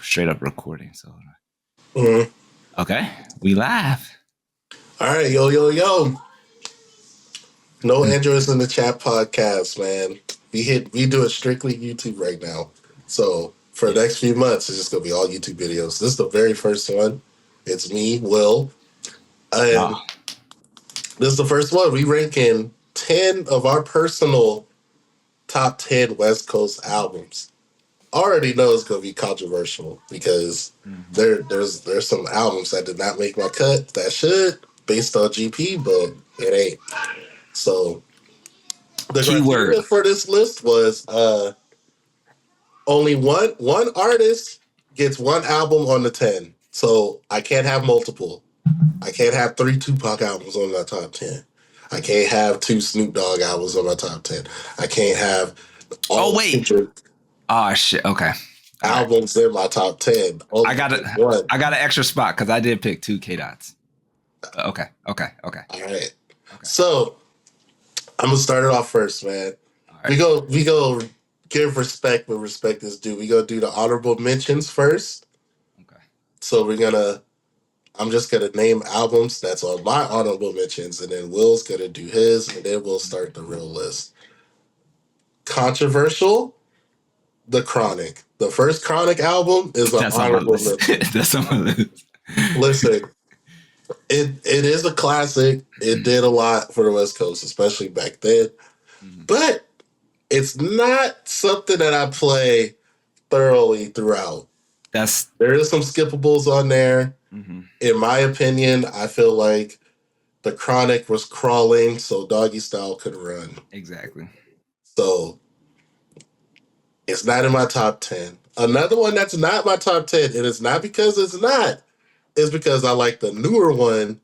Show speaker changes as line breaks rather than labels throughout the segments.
straight up recording. So,
Mhm.
okay, we live.
All right, yo. No Androids in the chat podcast, man. We do it strictly YouTube right now. So for the next few months, it's just gonna be all YouTube videos. This is the very first one. It's me, Will, and this is the first one. We ranking 10 of our personal top 10 West Coast albums. Already know it's gonna be controversial because there's some albums that did not make my cut that should based on GP, but it ain't. So the criteria for this list was only one artist gets one album on the 10. So I can't have multiple. I can't have 3 Tupac albums on my top 10. I can't have 2 Snoop Dogg albums on my top 10. I can't have all
Kendrick shit. Okay.
Albums in my top 10.
I got an extra spot because I did pick 2 K-Dots. Okay. All right.
Okay. So I'm gonna start it off first, man. Right. We go give respect where respect is due. We go do the honorable mentions first.
Okay.
So I'm just gonna name albums that's on my honorable mentions, and then Will's gonna do his, and then we'll start the real list. Controversial, The Chronic. The first Chronic album is an honorable mention.
That's on my list.
Listen, it is a classic. It did a lot for the West Coast, especially back then. But it's not something that I play thoroughly throughout. There is some skippables on there. In my opinion, I feel like The Chronic was crawling so Doggy Style could run.
Exactly.
So it's not in my top 10. Another one that's not my top 10, and it's not because it's not, it's because I like the newer one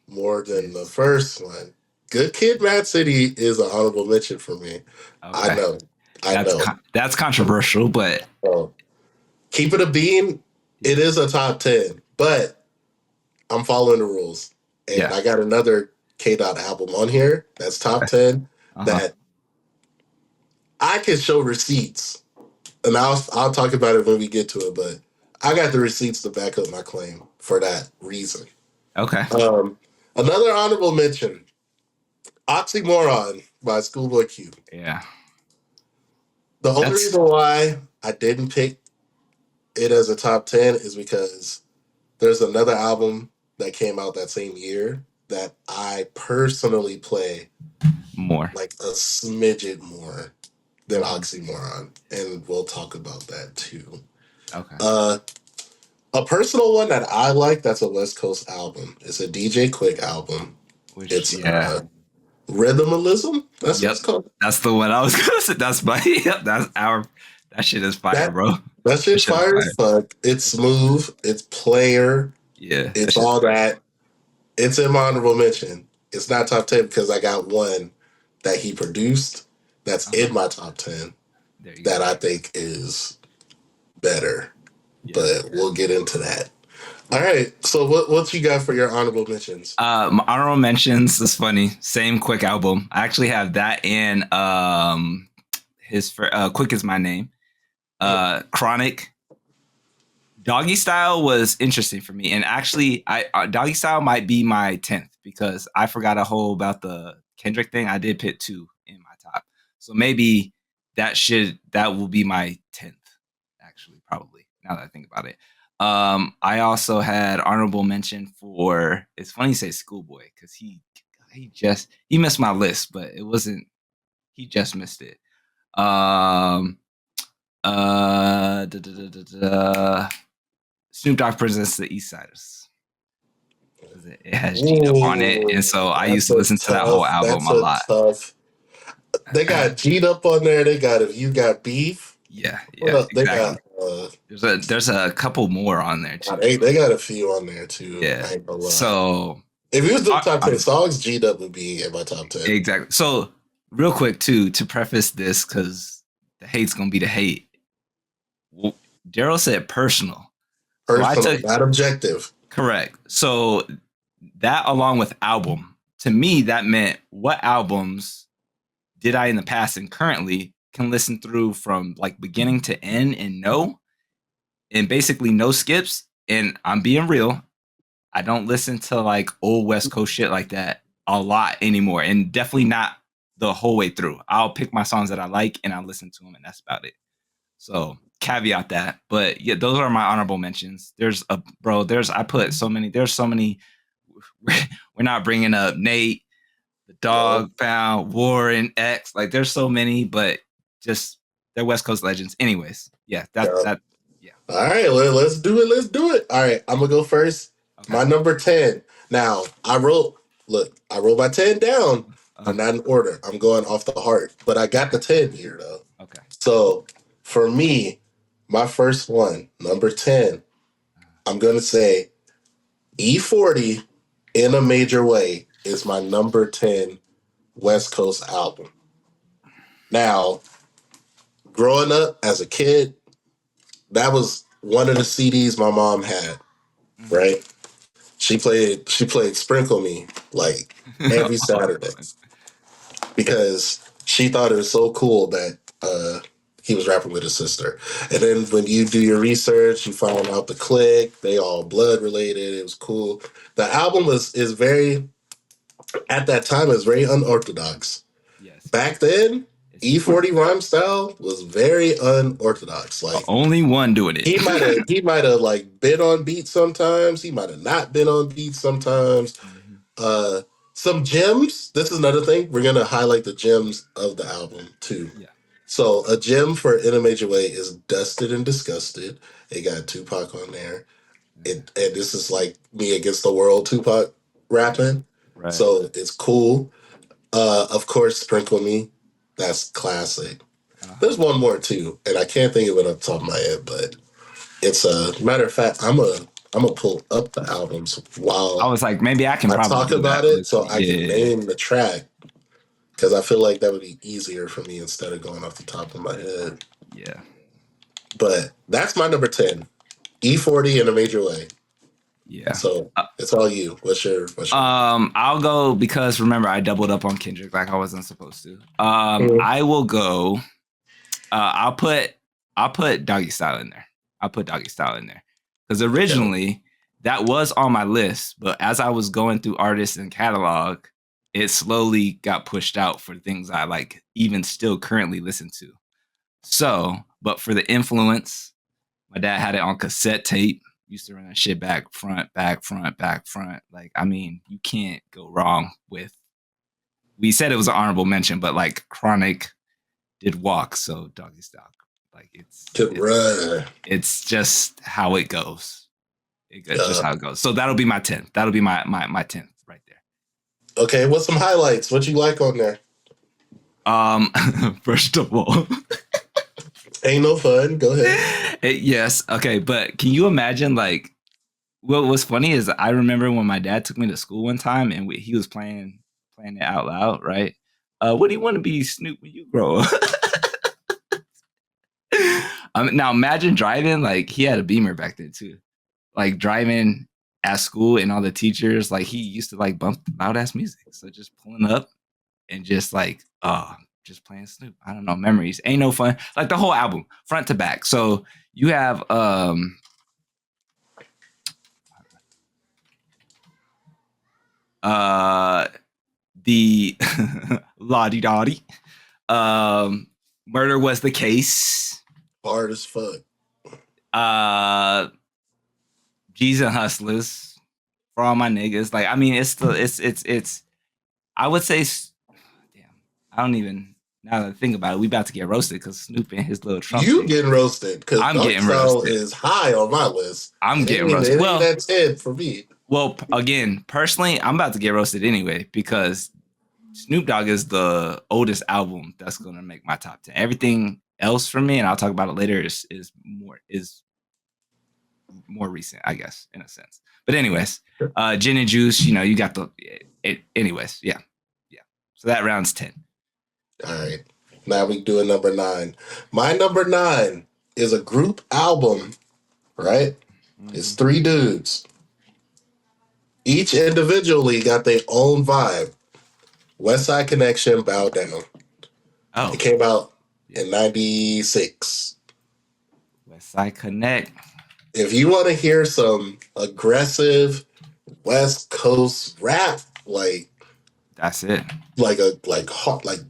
more than the first one. Good Kid, Mad City is an honorable mention for me. Okay. I know.
That's controversial, but...
Keep It a Bean, it is a top 10, but I'm following the rules. And I got another K-Dot album on here that's top 10 that I can show receipts. And I'll talk about it when we get to it, but I got the receipts to back up my claim for that reason.
Okay.
Another honorable mention, Oxymoron by Schoolboy Q.
Yeah.
The only reason why I didn't pick it as a top 10 is because there's another album that came out that same year that I personally play
more,
like a smidget more than Oxymoron, and we'll talk about that too.
Okay.
A personal one that I like that's a West Coast album. It's a DJ Quick album. It's Rhythmalism. That's what it's called.
That's the one I was gonna say. That's my that shit is fire, bro.
That shit's fire as fuck. It's smooth. It's player.
Yeah.
It's all that. It's in my honorable mention. It's not top 10 because I got one that he produced that's in my top 10 that I think is better. Yeah. But we'll get into that. All right. So what you got for your honorable mentions?
My honorable mentions is funny. Same Quick album. I actually have that and his Quick Is My Name. Chronic. Doggy Style was interesting for me, and actually Doggy Style might be my 10th because I forgot a whole about the Kendrick thing. I did put 2 in my top, so maybe that will be my 10th, actually, probably, now that I think about it. I also had honorable mention for, it's funny you say Schoolboy because he missed my list, but it wasn't, he just missed it. Snoop Dogg presents the East Siders. It has G Up on it, and so I used to listen to that whole album a lot.
They got G Up on there. They got If You Got Beef.
Yeah,
exactly. They got
there's a couple more on there too.
They got a few on there too.
Yeah. So
if you was doing top 10 songs, G Up would be in my top 10.
Exactly. So real quick too, to preface this, because the hate's gonna be the hate. Daryl said personal.
Personal, not objective.
Correct. So that, along with album, to me, that meant what albums did I in the past and currently can listen through from like beginning to end and know and basically no skips. And I'm being real. I don't listen to like old West Coast shit like that a lot anymore, and definitely not the whole way through. I'll pick my songs that I like and I'll listen to them, and that's about it. So caveat that, but yeah, those are my honorable mentions. I put so many. There's so many. We're not bringing up Nate, the Dogg, Pound, Warren, X. Like there's so many, but just they're West Coast legends. Anyways, yeah, that. Yeah.
All right, let's do it. Let's do it. All right, I'm gonna go first. Okay. My number 10. Now I wrote my 10 down, but not in order. I'm going off the heart, but I got the 10 here though.
Okay.
So for me, my first one, number 10, I'm gonna say E40 in a Major Way is my number 10 West Coast album. Now, growing up as a kid, that was one of the CDs my mom had, right? She played Sprinkle Me like every Saturday because she thought it was so cool that he was rapping with his sister. And then when you do your research, you find out the clique, they all blood related. It was cool. The album is very, at that time, is very unorthodox. Yes. Back then, E40 rhyme style was very unorthodox. Like
only one doing it.
he might have like been on beats sometimes. He might have not been on beats sometimes. Mm-hmm. Some gems. This is another thing. We're gonna highlight the gems of the album too. Yeah. So a gem for In a Major Way is Dusted and Disgusted. It got Tupac on there. And this is like Me Against the World Tupac rapping. Right. So it's cool. Of course, Sprinkle Me. That's classic. There's one more too, and I can't think of it off the top of my head, but it's a matter of fact, I'm gonna pull up the albums while
I was like, maybe I can probably
talk about it so I can name the track. Because I feel like that would be easier for me instead of going off the top of my head.
Yeah.
But that's my number 10. E40 in a Major Way. Yeah. So it's all you. What's your
I'll go because remember I doubled up on Kendrick like I wasn't supposed to. I will go. I'll put Doggy Style in there. I'll put Doggy Style in there. Because originally that was on my list, but as I was going through artists and catalog, it slowly got pushed out for things I like even still currently listen to. So, but for the influence, my dad had it on cassette tape. Used to run that shit back, front. Like, I mean, you can't go wrong with. We said it was an honorable mention, but like Chronic did Walk, so Doggy Style. Like it's just how it goes. It's just how it goes. So that'll be my 10th. That'll be my 10th right there.
Okay, what's some highlights? What you like on there?
First of all,
ain't no fun. Go ahead.
Yes. Okay. But can you imagine, like, what's funny is I remember when my dad took me to school one time and he was playing it out loud, right? What do you want to be, Snoop, when you grow up? Now imagine driving, like he had a Beamer back then too. Like driving at school and all the teachers, like he used to like bump loud ass music. So just pulling up and just like, just playing Snoop. I don't know, memories. Ain't no fun. Like the whole album, front to back. So you have the Lottie Dottie. Murder Was the Case.
Hard as fuck.
G's and Hustlers. For all my niggas. Like, I mean, it's I would say, damn, I don't even, now that I think about it, we about to get roasted because Snoop and his little Trump.
You getting roasted because I'm getting roasted. Is high on my list.
I'm getting roasted. Well,
that's it for me.
Well, again, personally, I'm about to get roasted anyway because Snoop Dogg is the oldest album that's gonna make my top 10. Everything else for me, and I'll talk about it later, is more recent, I guess, in a sense. But anyways, Gin and Juice, you got anyways, yeah. So that rounds 10.
All right. Now we do a number 9. My number 9 is a group album, right? Mm-hmm. It's 3 dudes. Each individually got their own vibe. Westside Connection, Bow Down. It came out in 96.
Westside Connect.
if you want to hear some aggressive West Coast rap,
That's it.
like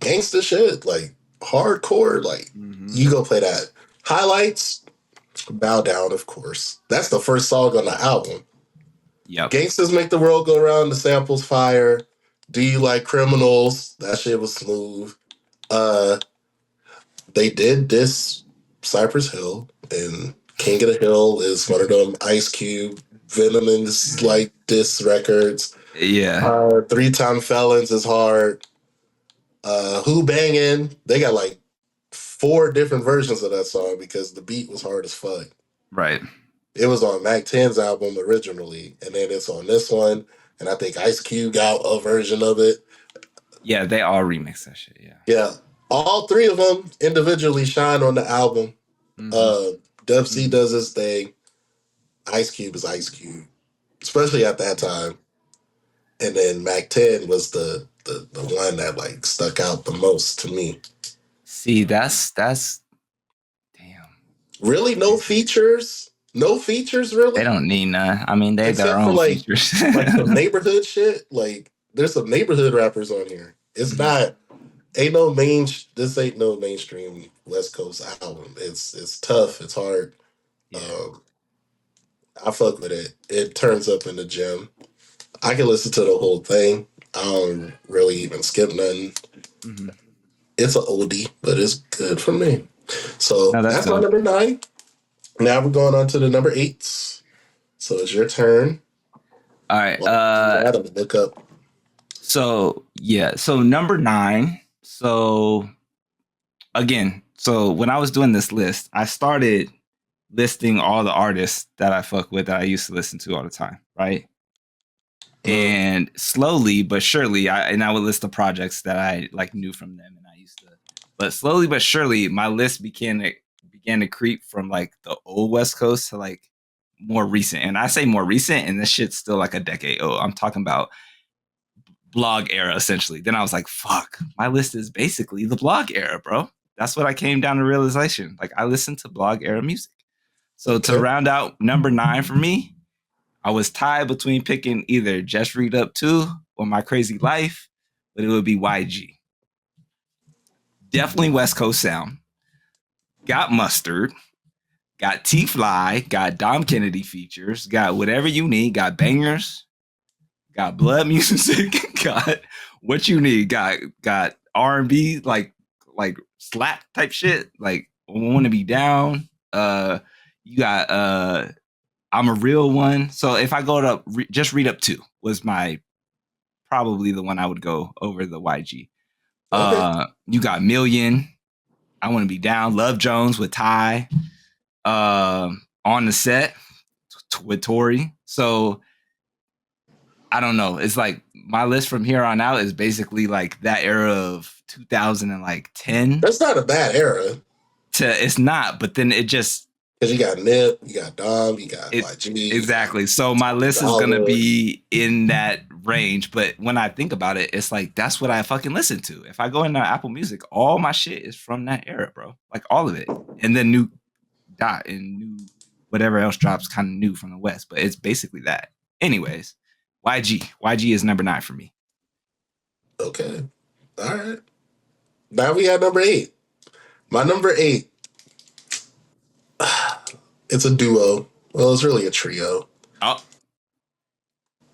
gangster shit, like hardcore, like you go play that. Highlights, Bow Down, of course. That's the first song on the album.
Yep.
Gangsters Make the World Go Round, the sample's fire. Do You Like Criminals? That shit was smooth. They did diss Cypress Hill, and King of the Hill is one of them Ice Cube, Venomous like diss records.
Yeah.
3 Time Felons is hard. Who Bangin'? They got like 4 different versions of that song because the beat was hard as fuck.
Right.
It was on Mac 10's album originally, and then it's on this one. And I think Ice Cube got a version of it.
Yeah, they all remix that shit. Yeah.
Yeah. All 3 of them individually shine on the album. Dub C does his thing. Ice Cube is Ice Cube, especially at that time. And then Mac 10 was the one that like stuck out the most to me.
See, that's damn.
Really, no features. No features, really.
They don't need none. I mean, they
Except
their own
for
features.
like some neighborhood shit. Like there's some neighborhood rappers on here. It's not. This ain't no mainstream West Coast album. It's tough. It's hard.
Yeah.
I fuck with it. It turns up in the gym. I can listen to the whole thing. I don't really even skip nothing. It's an oldie, but it's good for me. So that's my number 9. Now we're going on to the number 8s. So it's your turn.
All right.
Adam, look up.
So number 9. So again, when I was doing this list, I started listing all the artists that I fuck with that I used to listen to all the time, right? And slowly but surely, I would list the projects that I like knew from them, and I used to. But slowly but surely, my list began to creep from like the old West Coast to like more recent. And I say more recent, and this shit's still like a decade old. I'm talking about blog era, essentially. Then I was like, fuck, my list is basically the blog era, bro. That's what I came down to realization. Like I listened to blog era music. So to round out number 9 for me, I was tied between picking either Just Read Up 2 or My Crazy Life, but it would be YG. Definitely West Coast sound. Got Mustard. Got T-Fly. Got Dom Kennedy features. Got Whatever You Need. Got bangers. Got blood music. Got What You Need. Got R&B, like slap type shit. Like Wanna Be Down. You got I'm a Real One. So if I go to Just Read Up 2 was probably the one I would go over the YG. You got Million. I Want to Be Down. Love Jones with Ty. On the Set with Tori. So I don't know. It's like my list from here on out is basically like that era of 2010.
That's not a bad era.
It's not, but then it just.
Because you got Nip, you got Dom, you got YG.
Exactly. So my list is going to be in that range. But when I think about it, it's like, that's what I fucking listen to. If I go into Apple Music, all my shit is from that era, bro. Like all of it. And then new Dot and new whatever else drops kind of new from the West. But it's basically that. Anyways, YG. YG is number 9 for me.
Okay. All right. Now we got number 8. My number 8. It's a duo. Well, it's really a trio.
Oh.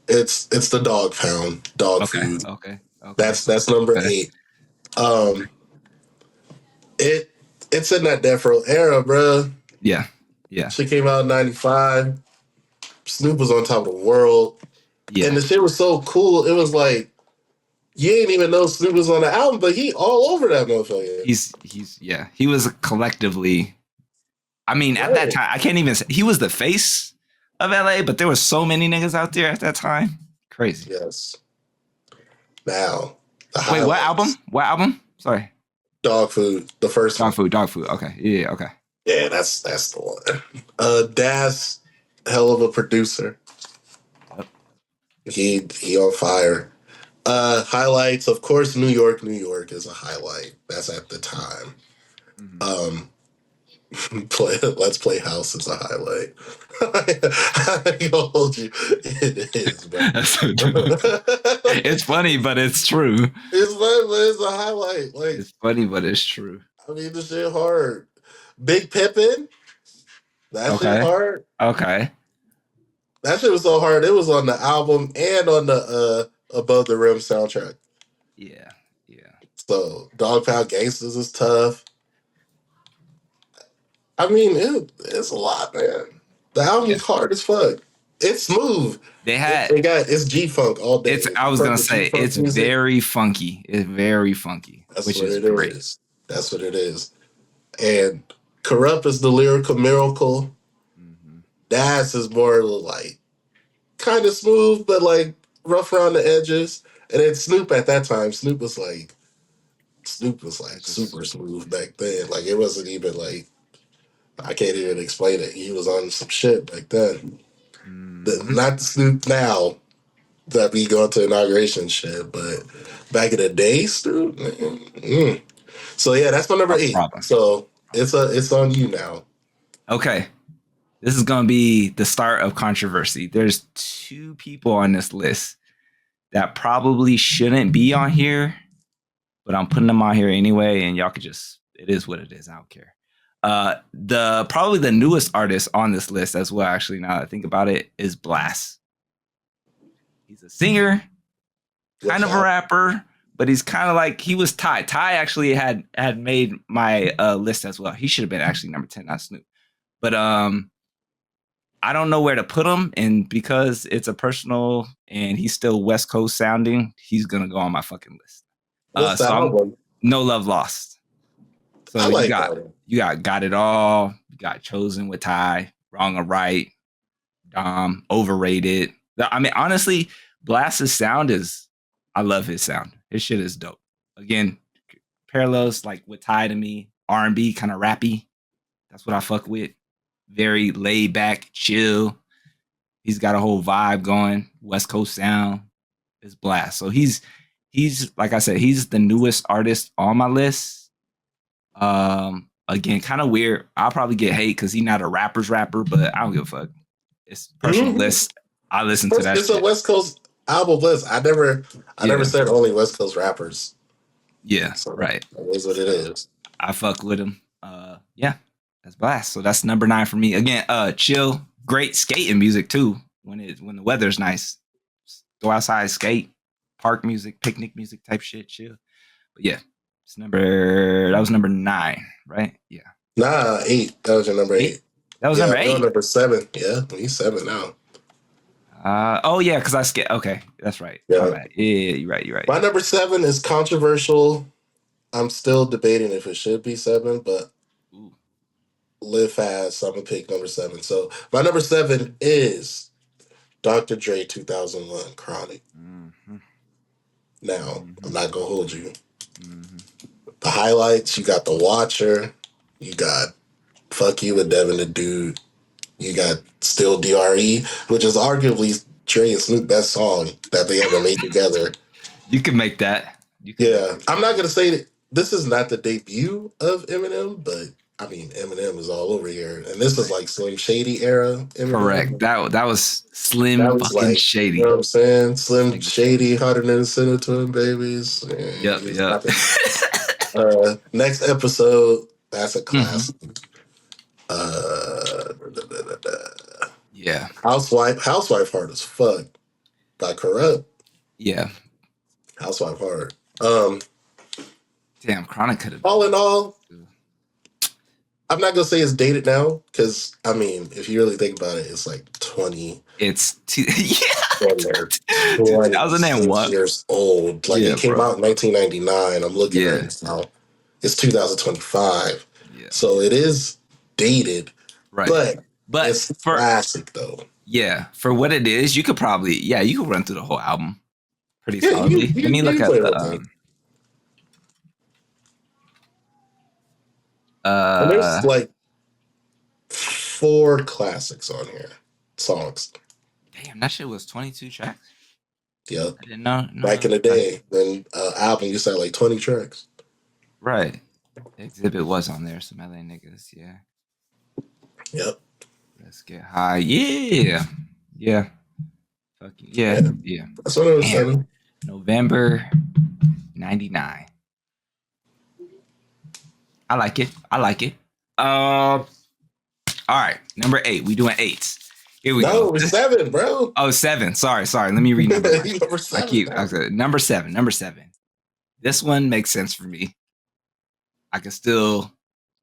It's the Dog Pound. Dog Food.
Okay.
That's number 8. It's in that Death Row era, bro.
Yeah.
She came out in 95. Snoop was on top of the world. Yeah. And the shit was so cool. It was like, you didn't even know Snoop was on the album, but he all over that motherfucker.
He was collectively. I mean, at that time, I can't even say he was the face of LA, but there were so many niggas out there at that time. Crazy.
Yes. Now,
wait, what album? What album? Sorry.
Dog Food, the first
Dog Food. Okay. Yeah, okay.
Yeah, that's the one. Das, hell of a producer. Yep. He on fire. Highlights, of course, New York is a highlight. That's at the time. Let's Play House is a highlight. I ain't gonna hold you. It is, bro.
That's so true. It's funny, but it's true.
It's fun, but it's a highlight. Like,
It's funny, but it's true.
I mean, this shit hard. Big Pippin, that shit
Okay.
hard.
Okay.
That shit was so hard. It was on the album and on the Above the Rim soundtrack.
Yeah. Yeah.
So Dog Pound Gangsters is tough. I mean, it's a lot, man. The album's hard as fuck. It's smooth.
They had
It's G Funk all day.
I was gonna
Perfect
say
G-Funk
it's
music.
very funky. It's very funky,
That's
which
what
is
it
great.
is. That's what it is. And Corrupt is the lyrical miracle.
Mm-hmm.
Das is more like kind of smooth, but like rough around the edges. And then Snoop at that time, Snoop was like super smooth back then. Like it wasn't even like I can't even explain it. He was on some shit back then.
Mm-hmm.
Not the Snoop now that we go to inauguration shit, but back in the day, Snoop. So yeah, that's my number 8.
Problem.
So it's on you now.
Okay. This is gonna be the start of controversy. There's 2 people on this list that probably shouldn't be on here, but I'm putting them on here anyway, and y'all could just, it is what it is. I don't care. The probably the newest artist on this list as well, actually, now that I think about it, is Blxst. He's a singer, kind of a rapper, but he's kind of like, he was Ty. Ty actually had made my list as well. He should have been actually number 10, not Snoop. But I don't know where to put him, and because it's a personal and he's still West Coast sounding, he's gonna go on my fucking list.
What's the album?
No Love Lost. So
I like
you got It All, you got Chosen with Ty, Wrong or Right, Dom, Overrated. I mean, honestly, Blxst's sound is, I love his sound. His shit is dope. Again, parallels like with Ty to me, R&B, kind of rappy. That's what I fuck with. Very laid back, chill. He's got a whole vibe going. West Coast sound is Blxst. So he's like I said, he's the newest artist on my list. Again, kind of weird. I'll probably get hate because he's not a rapper's rapper, but I don't give a fuck. It's personal list. I listen to that.
It's a West Coast album list. I never said only West Coast rappers.
Yeah,
so
right.
That is what it is.
I fuck with him. Yeah, that's Blxst. So that's number 9 for me. Again, chill, great skating music too. When the weather's nice, go outside, skate, park music, picnic music type shit, chill. But yeah, that was number 9, right? Yeah.
Nah, 8. That was your number 8.
That was number 8.
Number 7. Yeah, he's 7 now.
Oh yeah, because I skate. Okay, that's right.
Yeah,
you're right.
My number 7 is controversial. I'm still debating if it should be 7, but live fast. So I'm gonna pick number 7. So my number 7 is Dr. Dre 2001 Chronic.
Mm-hmm.
Now, I'm not gonna hold you. The highlights, you got The Watcher, you got Fuck You with Devin the Dude, you got Still DRE, which is arguably Dre and Snoop's best song that they ever made together.
You can make that.
I'm not gonna say that this is not the debut of Eminem, but I mean Eminem is all over here, and this is like Slim Shady era Eminem.
Correct. That was Slim fucking Shady.
You know what I'm saying? Slim Shady, hotter than Send It to Him Babies.
Yep.
Next episode, that's a classic.
Yeah.
Housewife hard as fuck by Corrupt.
Yeah.
Housewife hard.
Damn, Chronic could have.
All in all, I'm not gonna say it's dated now because I mean, if you really think about it, it's like 20.
It's
2001 years old. Like it came out in 1999. I'm looking at it now. It's 2025. Yeah. So it is dated, right? But it's classic though.
Yeah, for what it is, you could probably you could run through the whole album pretty solidly. Let me look at the.
And there's like 4 classics on here, songs.
Damn, that shit was 22 tracks.
Yep.
I didn't know.
Back in the day, when album used to have like 20 tracks.
Right. Exhibit was on there. Some LA niggas, yeah.
Yep.
Let's get high. Yeah. Yeah. Fucking yeah.
Yeah.
Yeah.
That's what I was
Damn.
saying.
November 99. I like it. I like it. All right. Number 8. We doing 8s. Here we
No,
go.
we're 7, bro.
Oh, 7. Sorry. Let me read number 1.
Number 7.
Number 7. Number 7. This one makes sense for me. I can still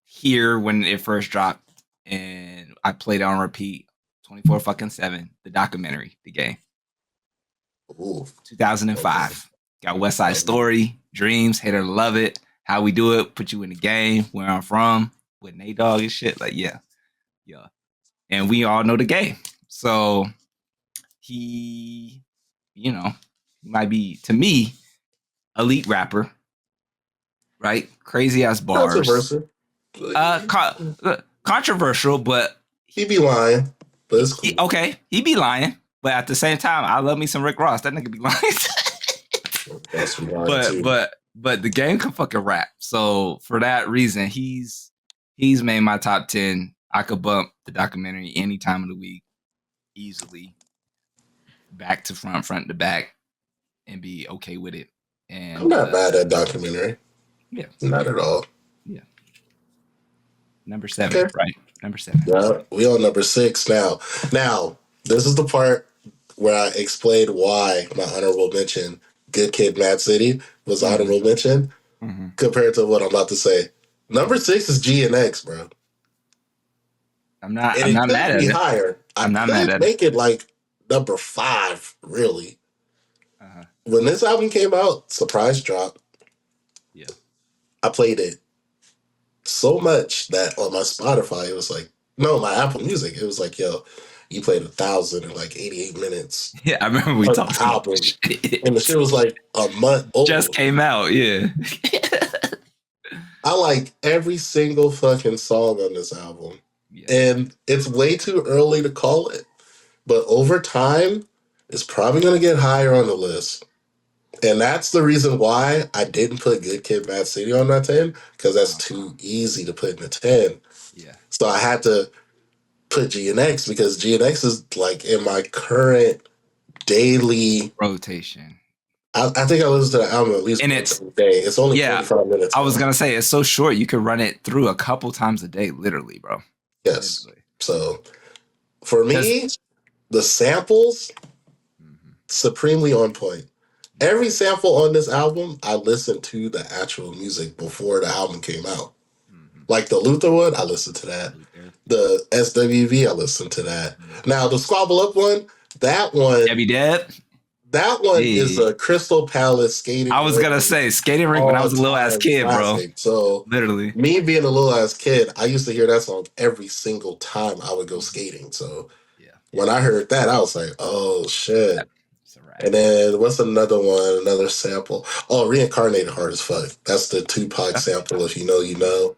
hear when it first dropped, and I played it on repeat 24/7. The documentary, The Game.
Ooh.
2005.
Okay.
Got Westside Story, Dreams, Hate or Love It, How We Do It, Put You in the Game, Where I'm From, with Nate Dogg and shit. Like, yeah. And we all know The Game. So he, he might be, to me, elite rapper, right? Crazy ass bars.
Controversial.
Controversial, but
he be lying. But it's cool.
He be lying. But at the same time, I love me some Rick Ross. That nigga be lying.
That's lying too.
But The Game can fucking rap. So for that reason, he's made my top 10. I could bump the documentary any time of the week easily, back to front to back, and be okay with it. And
I'm not mad at documentary.
Yeah.
Not at all.
Yeah. Number 7, okay. Right? Number 7.
Yeah, we on number 6 now. Now, this is the part where I explained why my honorable mention, Good Kid, Mad City, was honorable mention compared to what I'm about to say. Number 6 is GNX, bro.
I'm not mad at it.
Higher. I'm not mad at it. Make it like number 5, really. When this album came out, surprise drop.
Yeah.
I played it so much that on my Spotify, it was like, no, my Apple Music, it was like, yo, you played 1,000 in like 88 minutes.
Yeah, I remember we talked about
album. And the shit was like a month old.
Just came out, yeah.
I like every single fucking song on this album. Yeah. And it's way too early to call it. But over time, it's probably going to get higher on the list. And that's the reason why I didn't put Good Kid, Mad City on that 10, because that's too easy to put in the 10.
Yeah.
So I had to put GNX because GNX is like in my current daily
rotation.
I think I listen to the album at least once a day. It's only 45 minutes.
I was going to say, it's so short, you could run it through a couple times a day, literally, bro.
Yes. Literally. So for me, the samples, supremely on point. Every sample on this album, I listened to the actual music before the album came out. Like the Luther one, I listened to that. The SWV, I listened to that. Now, the Squabble Up one, that one...
Debbie Deb?
That one is a Crystal Palace skating.
I was going to say, skating rink when I was a little-ass kid,
classic. Bro. So,
literally.
Me being a little-ass kid, I used to hear that song every single time I would go skating. So, when I heard that, I was like, oh, shit. Yeah. And then what's another one? Another sample. Oh, Reincarnated Hard as Fuck. That's the Tupac sample. If you know, you know.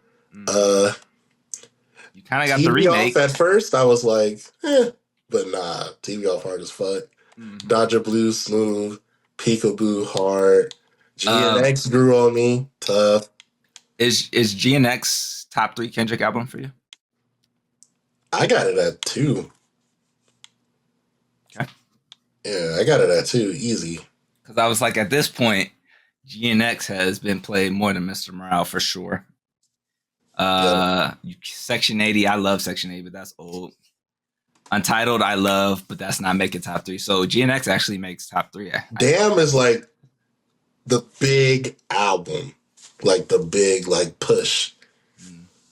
You kind of got the remake.
Off at first, I was like, but nah. TV Off Hard as Fuck. Dodger Blue Smooth. Peekaboo Hard. GNX grew on me. Tough.
Is GNX top 3 Kendrick album for you?
I got it at 2.
Okay.
Yeah, I got it at 2. Easy.
Because I was like, at this point, GNX has been played more than Mr. Morale for sure. Section 80, I love Section 80, but that's old. Untitled, I love, but that's not making top 3. So GNX actually makes top 3.
Damn is like the big album. Like the big push.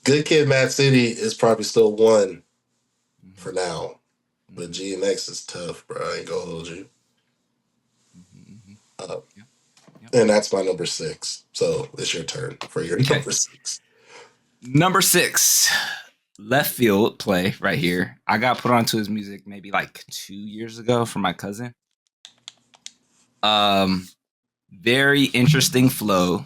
Good Kid, Mad City is probably still 1 for now. But GNX is tough, bro. I ain't gonna hold you. And that's my number 6. So it's your turn for your number 6.
Number 6. Left field play right here. I got put onto his music maybe like 2 years ago from my cousin. Very interesting flow.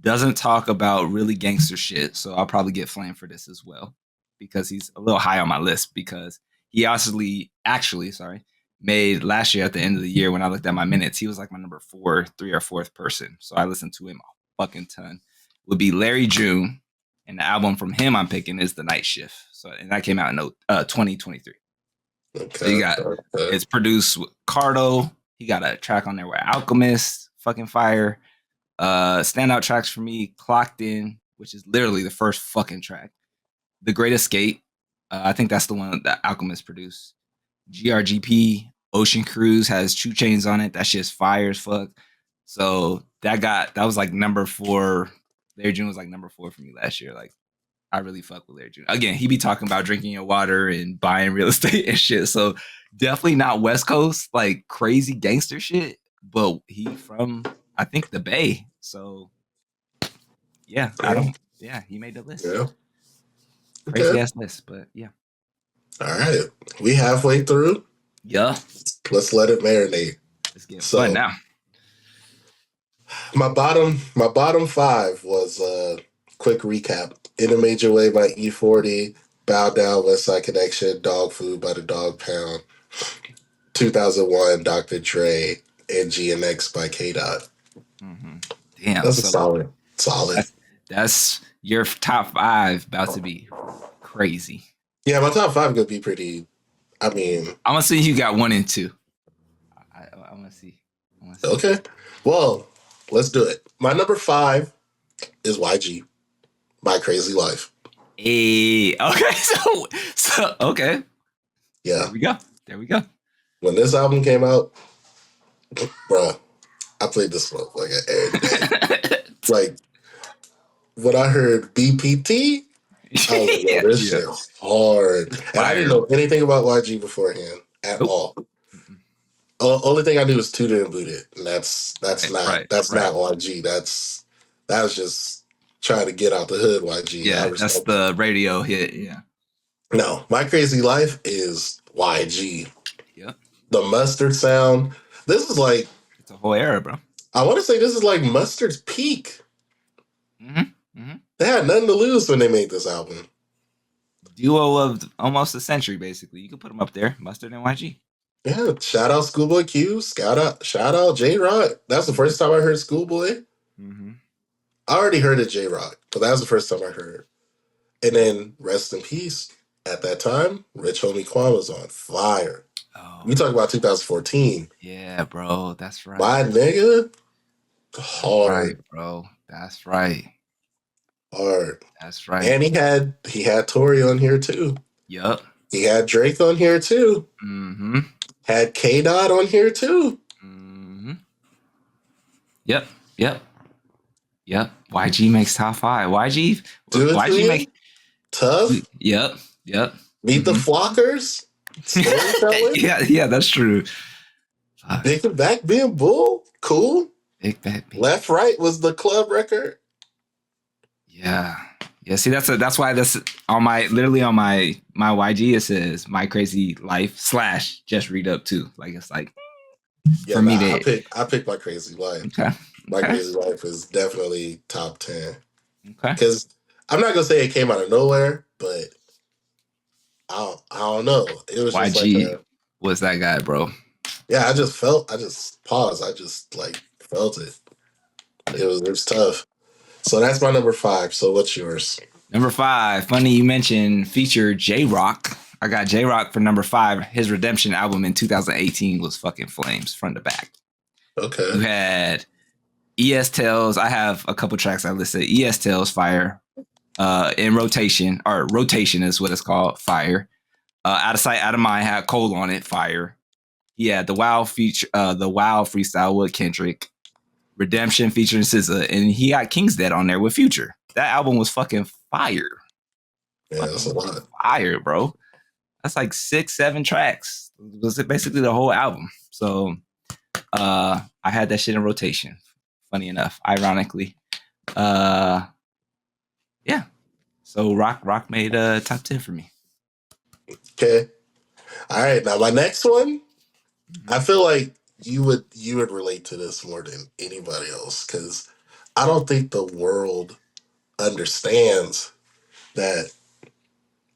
Doesn't talk about really gangster shit. So I'll probably get flamed for this as well. Because he's a little high on my list because he actually made last year at the end of the year when I looked at my minutes, he was like my number 3 or 4th person. So I listened to him a fucking ton. Would be Larry June, and the album from him I'm picking is The Night Shift. So and that came out in 2023.
Okay.
So you got it's produced with Cardo. He got a track on there with Alchemist, fucking fire. Standout tracks for me, Clocked In, which is literally the first fucking track. The Great Escape. I think that's the one that Alchemist produced. GRGP, Ocean Cruise has 2 Chainz on it. That shit's fire as fuck. So that was like number 4. Larry June was like number 4 for me last year. Like I really fuck with Larry June. Again, he be talking about drinking your water and buying real estate and shit. So definitely not West Coast, like crazy gangster shit. But he from I think the Bay. So yeah, he made the list.
Yeah.
Crazy ass list, but yeah.
All right. We halfway through.
Yeah.
Let's let it marinate.
Let's get fun now.
My bottom 5 was quick recap. In a Major Way by E40, Bow Down, Westside Connection, Dog Food by the Dog Pound, 2001, Dr. Dre, and GNX by K-Dot.
Mm-hmm. Damn.
That's a solid.
That's your top 5 about to be crazy.
Yeah, my top 5 could be pretty. I mean,
I want to see you got 1 and 2. I want to see.
Okay. Well, let's do it. My number 5 is YG, My Crazy Life.
Hey, okay. So okay.
Yeah.
There we go.
When this album came out, bruh, I played this one like every day. Like, when I heard BPT, I was like, yo, this shit's hard. And I didn't know anything about YG beforehand at all. Only thing I knew was Tooted and Booted, and that's not YG. That was just trying to get out the hood YG.
Yeah, that's the radio hit. Yeah.
No, My Crazy Life is YG.
Yep.
The Mustard sound. This is like
it's a whole era, bro.
I want to say this is like Mustard's peak.
Mm-hmm. Mm-hmm.
They had nothing to lose when they made this album.
Duo of almost a century, basically. You could put them up there, Mustard and YG.
Yeah, shout out Schoolboy Q, shout out J-Rock. That's the first time I heard Schoolboy.
Mm-hmm.
I already heard of J-Rock, but that was the first time I heard. And then, rest in peace, at that time, Rich Homie Quan was on fire.
Oh,
we talk about 2014.
Yeah, bro, that's right.
My nigga, hard.
Right, bro, that's right.
Hard.
That's right.
And he had Tory on here too.
Yup.
He had Drake on here too.
Mm-hmm.
Had K-Dot on here too.
Mm-hmm. Yep. YG makes top 5. YG make
Tough.
Yep.
Meet the Flockers.
yeah, that's true.
Big and Back being Bull. Cool.
Big Back.
Left Right was the club record.
Yeah. See, that's why this on my YG it says My Crazy Life / Just Read Up too. Like it's like
for me I pick My Crazy Life.
Okay.
My Crazy Life is definitely top 10.
Okay.
Because I'm not gonna say it came out of nowhere, but I don't know. It was
YG
just like
was that guy, bro.
Yeah, I just paused. I just like felt it. It was tough. So that's my number 5. So what's yours?
Number 5. Funny you mentioned featured J-Rock. I got J-Rock for number 5. His Redemption album in 2018 was fucking flames front to back.
Okay.
You had ES Tales. I have a couple tracks I listed. ES Tales, fire. In rotation, or rotation is what it's called, fire. Out of Sight, Out of Mind had Cole on it, fire. He had the Wow feature, the Wow freestyle with Kendrick. Redemption featuring SZA, and he got King's Dead on there with Future. That album was fucking fire.
Yeah, that's a lot.
Fire, bro. That's like 6-7 tracks. It was basically the whole album. So I had that shit in rotation. Funny enough, ironically. Yeah. So Rock made a top 10 for me.
Okay. All right. Now my next one, I feel like you would relate to this more than anybody else because I don't think the world understands that.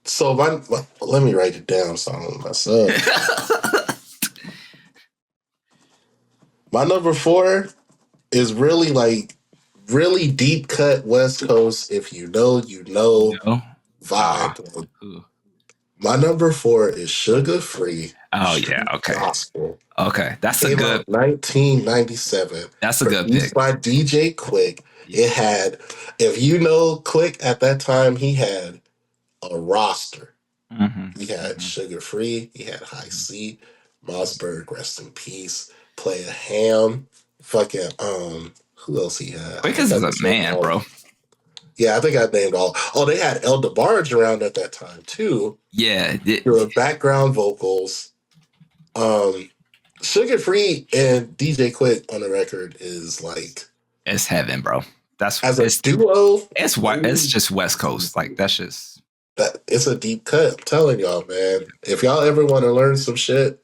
So let me write it down so I don't mess up. My number 4 is really deep cut West Coast. If you know, you know. vibe.
Ooh.
My number 4 is Sugar Free.
Oh
Street
yeah, okay.
Gospel.
Okay. That's a
Came
good
out 1997.
That's a good
Produced
pick.
by DJ Quick.
Yeah.
It had, if you know Quick at that time, he had a roster. He had Sugar Free. He had High C, Mossberg, rest in peace. Playa Ham. Fucking who else he had?
Quick is a man, bro.
Yeah, I think I named all. Oh, they had El DeBarge around at that time too.
Yeah.
There were background vocals. Sugar Free and DJ Quick on the record is like
it's heaven, bro. That's
as a duo.
It's just West Coast. Like that's just
that. It's a deep cut. I'm telling y'all, man. If y'all ever want to learn some shit,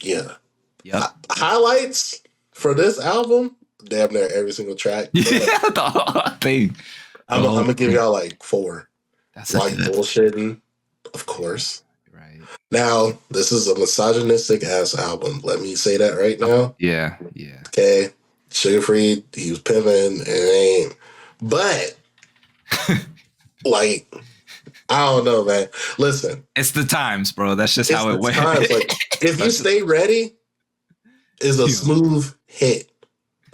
yeah. Highlights for this album, damn near every single track.
Yeah, the whole thing.
I'm gonna give y'all like 4.
That's
like bullshitting, of course.
Right.
Now, this is a misogynistic ass album. Let me say that right now.
Yeah.
Okay. Sugar Free, he was pimping and ain't. But like, I don't know, man. Listen.
It's the times, bro. That's just how it went.
Like, if you stay ready, is a smooth hit.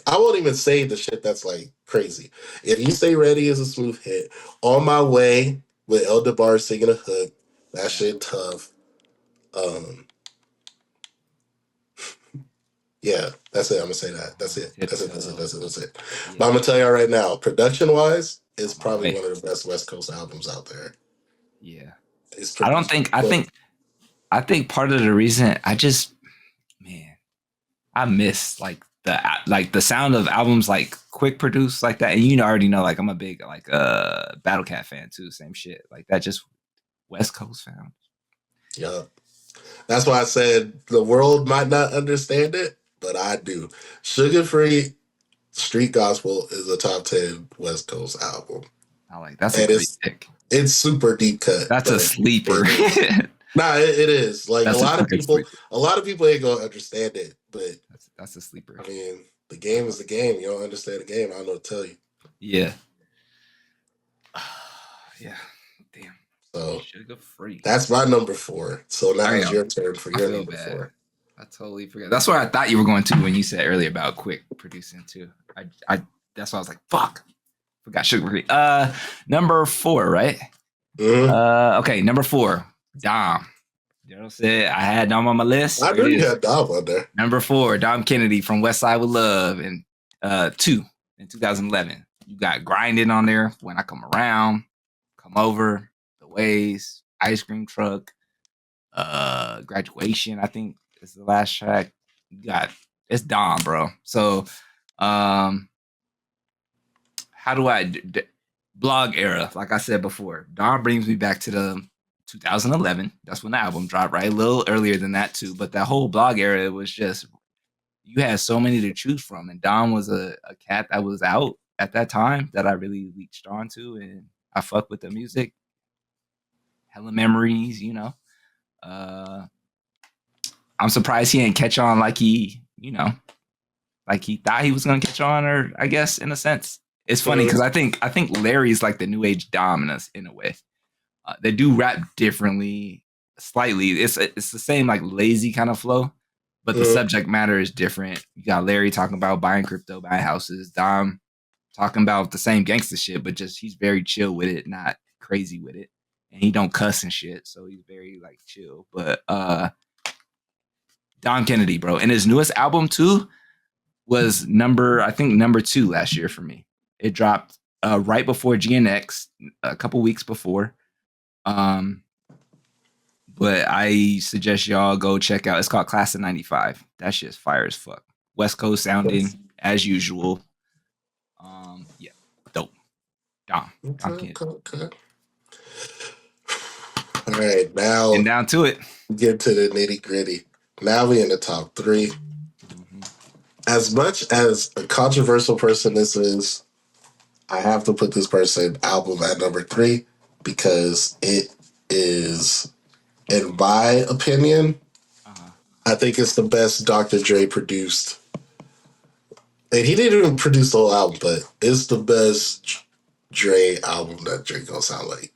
I won't even say the shit that's like crazy. If you stay ready is a smooth hit. On My Way with El DeBarge singing a hook. That shit tough. Yeah, that's it. I'm gonna say that. That's it. That's it. Yeah. But I'm gonna tell y'all right now, production wise, it's probably one of the best West Coast albums out there.
Yeah.
I
think part of the reason I miss like the sound of albums like Quick produced like that. And you already know, like I'm a big like Battle Cat fan too. Same shit. Like that just West Coast found.
Yeah. That's why I said the world might not understand it, but I do. Sugar Free Street Gospel is a top 10 West Coast album.
I like that's a great pick.
It's super deep cut.
That's a sleeper.
Nah, it is. Like a lot of people ain't gonna understand it, but
that's a sleeper.
I mean, the game is the game. You don't understand the game, I don't know what to tell you.
Yeah. Yeah. Damn.
So
Sugar Free.
That's my number 4. So now it's your turn for your number 4.
I totally forgot. That's where I thought you were going to when you said earlier about Quick producing too. I that's why I was like, fuck. Forgot Sugar Free. Number 4, right?
Mm-hmm.
Okay, number 4. Dom. You know what I'm saying? I had Dom on my list.
I knew you had Dom on there.
Number 4, Dom Kennedy from Westside with Love and 2 in 2011. You got Grinding on there, When I Come Around, Come Over, The Ways, Ice Cream Truck, Graduation, I think is the last track. You got it's Dom, bro. So how do I blog era? Like I said before, Dom brings me back to the 2011. That's when the album dropped, right? A little earlier than that too. But that whole blog era, it was just you had so many to choose from, and Dom was a cat that was out at that time that I really leached onto, and I fuck with the music. Hella memories, you know. I'm surprised he didn't catch on like he thought he was gonna catch on, or I guess in a sense. It's funny because I think Larry's like the new age Dom in a way. They do rap differently, slightly. It's the same like lazy kind of flow, but the subject matter is different. You got Larry talking about buying crypto, buying houses. Dom talking about the same gangster shit, but just he's very chill with it, not crazy with it, and he don't cuss and shit, so he's very like chill. But Dom Kennedy, bro, and his newest album too was number 2 last year for me. It dropped right before GNX, a couple weeks before. But I suggest y'all go check out. It's called Class of '95. That shit's fire as fuck. West Coast sounding as usual. Yeah, dope. Dom.
Okay. All right, now
getting down to it.
Get to the nitty gritty. Now we in the top 3. As much as a controversial person this is, I have to put this person album at number 3 because it is, in my opinion, I think it's the best Dr. Dre produced. And he didn't even produce the whole album, but it's the best Dre album that Drake gonna sound like.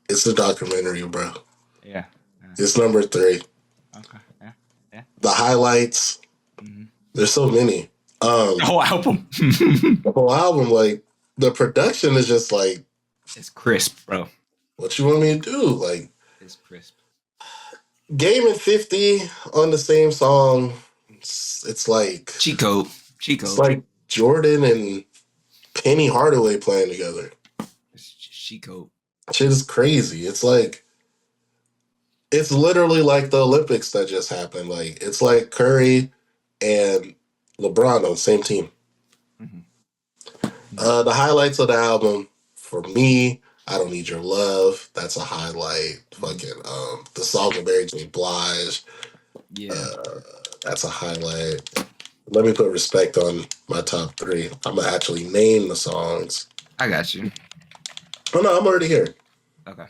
It's a documentary, bro.
Yeah.
It's number 3.
Okay. Yeah. Yeah.
The highlights.
Mm-hmm.
There's so many.
The whole album.
The whole album, like the production is just like
it's crisp, bro.
what you want me to do? Like
it's crisp.
Game and 50 on the same song. It's like
Chico.
It's like Jordan and Penny Hardaway playing together.
It's Chico.
Shit is crazy. It's like it's literally like the Olympics that just happened. Like it's like Curry and LeBron on the same team.
Mm-hmm.
The highlights of the album for me, I Don't Need Your Love. That's a highlight. Fucking the song with Mary J. Blige.
Yeah.
That's a highlight. Let me put respect on my top 3. I'm gonna actually name the songs.
I got you.
Oh no, I'm already here.
Okay.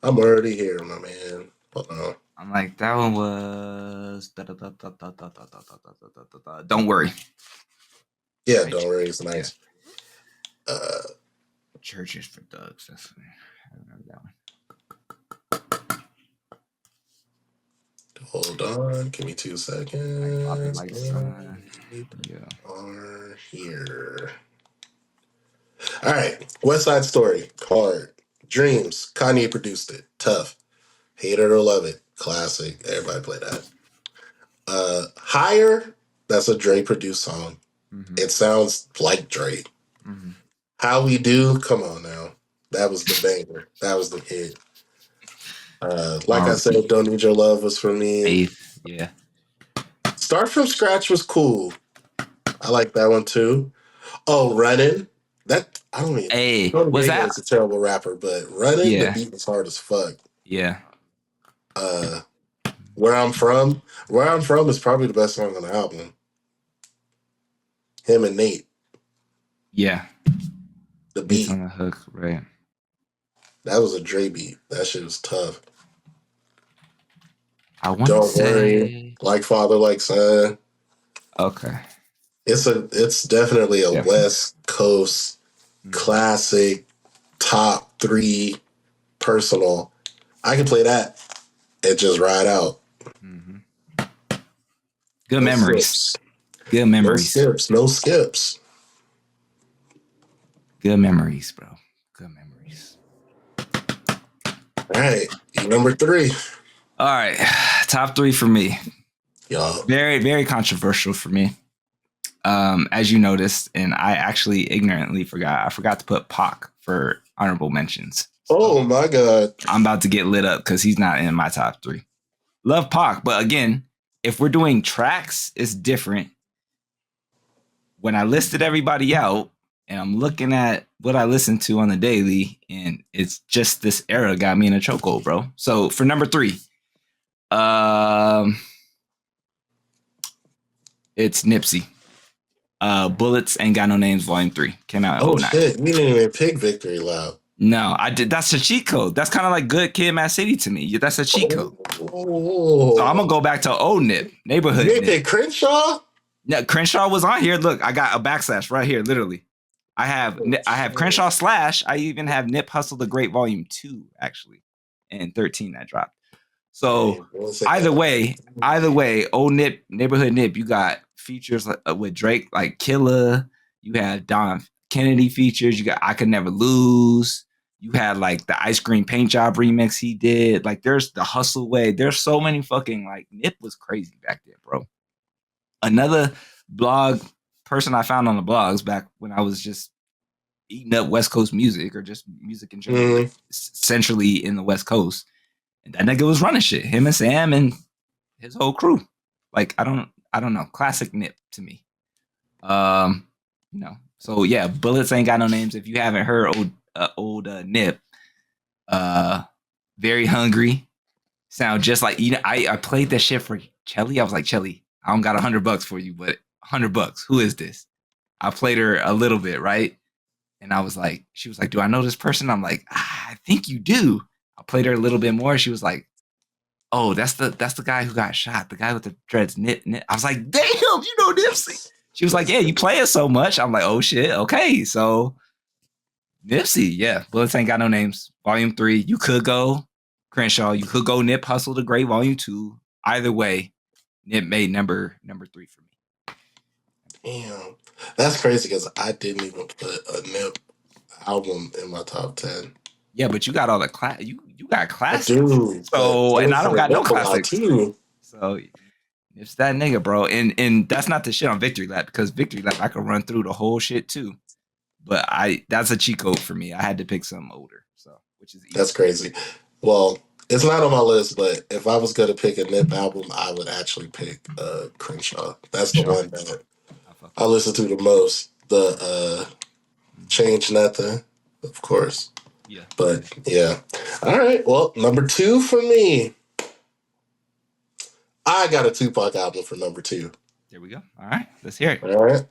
I'm already here, my man. Hold on.
I'm like, that one was Don't Worry.
Yeah, Don't Worry. It's nice. Yeah.
Churches for Thugs. That's I remember that one.
Hold on. Give me 2 seconds.
Like sun. Yeah.
Are here. All right. Westside Story. Hard. Dreams. Kanye produced it. Tough. Hate it or love it. Classic. Everybody play that. Higher. That's a Dre produced song. Mm-hmm. It sounds like Dre. Mm-hmm. How We Do. Come on now. That was the banger. That was the hit. I said, Don't Need Your Love was for me.
Faith. Yeah.
Start From Scratch was cool. I like that one too. Oh, Running. That I don't even.
Hey, was that?
It's a terrible rapper, but Running, the beat was hard as fuck.
Yeah.
Where I'm From is probably the best song on the album. Him and Nate.
Yeah.
The beat
on the hook, right?
That was a Dre beat. That shit was tough.
I want to say,
worry, Like Father, Like Son.
Okay.
It's definitely a West Coast classic, top 3 personal. I can play that and just ride out.
Mm-hmm. Good memories. Good memories.
No skips.
Good memories, bro. Good memories.
All right. Number 3.
All right. Top 3 for me.
Yo.
Very, very controversial for me. As you noticed, and I actually ignorantly forgot. I forgot to put Pac for honorable mentions. So
oh my God.
I'm about to get lit up because he's not in my top 3. Love Pac, but again, if we're doing tracks, it's different. When I listed everybody out and I'm looking at what I listen to on the daily, and it's just this era got me in a chokehold, bro. So for number 3, it's Nipsey. Bullets Ain't Got No Names Volume 3 came out in 09.
Shit, we didn't even pick Victory Lap.
No, I did. That's a cheat code. That's kind of like Good Kid, Mad City to me. That's a cheat code. So I'm gonna go back to old Nip, neighborhood.
You didn't pick Crenshaw?
No, Crenshaw was on here. Look, I got a backslash right here, literally. I have Crenshaw / I even have Nip Hustle the Great Volume 2 actually, and 13 that dropped. So either way, old Nip, neighborhood Nip, you got features with Drake like Killer. You had Don Kennedy features. You got I Could Never Lose. You had like the Ice Cream Paint Job remix he did. Like there's the Hustle Way. There's so many fucking like Nip was crazy back then, bro. Another blog person I found on the blogs back when I was just eating up West Coast music or just music in general, like, centrally in the West Coast. And that nigga was running shit. Him and Sam and his whole crew. Like I don't know. Classic Nip to me. So yeah, Bullets Ain't Got No Names. If you haven't heard old Nip, Very Hungry. Sound just like I played that shit for Chelly. I was like, Chelly, I don't got $100 for you, but $100. Who is this? I played her a little bit, right? And I was like, she was like, do I know this person? I'm like, I think you do. I played her a little bit more. She was like, oh, that's the guy who got shot. The guy with the dreads, Nip. I was like, damn, you know Nipsey. She was like, yeah, you play it so much. I'm like, oh shit, okay. So Nipsey, yeah. Bullets Ain't Got No Names, Volume 3. You could go Crenshaw. You could go Nip Hustle the Great, Volume 2. Either way, Nip made number 3 for me.
Damn. That's crazy because I didn't even put a Nip album in my top 10.
Yeah, but you got all the you got
I
classics.
do.
So, and I don't got no classics.
Too.
So it's that nigga, bro. And that's not the shit on Victory Lap, because Victory Lap I could run through the whole shit too. But that's a cheat code for me. I had to pick something older. So which is easy.
That's crazy. Well, it's not on my list, but if I was gonna pick a Nip album, I would actually pick Crenshaw. That's the one that I listen to the most. The Change Nothing, of course.
Yeah.
But yeah. All right. Well, number 2 for me. I got a Tupac album for number 2.
There we go. All right. Let's hear it.
All right.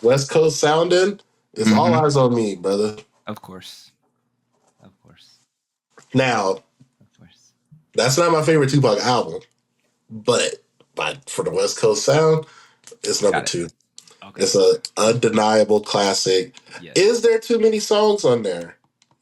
West Coast sounding. It's all eyes on me, brother.
Of course. Of course.
Now,
of course.
That's not my favorite Tupac album, but for the West Coast sound, it's number 2. Okay. It's an undeniable classic. Yes. Is there too many songs on there?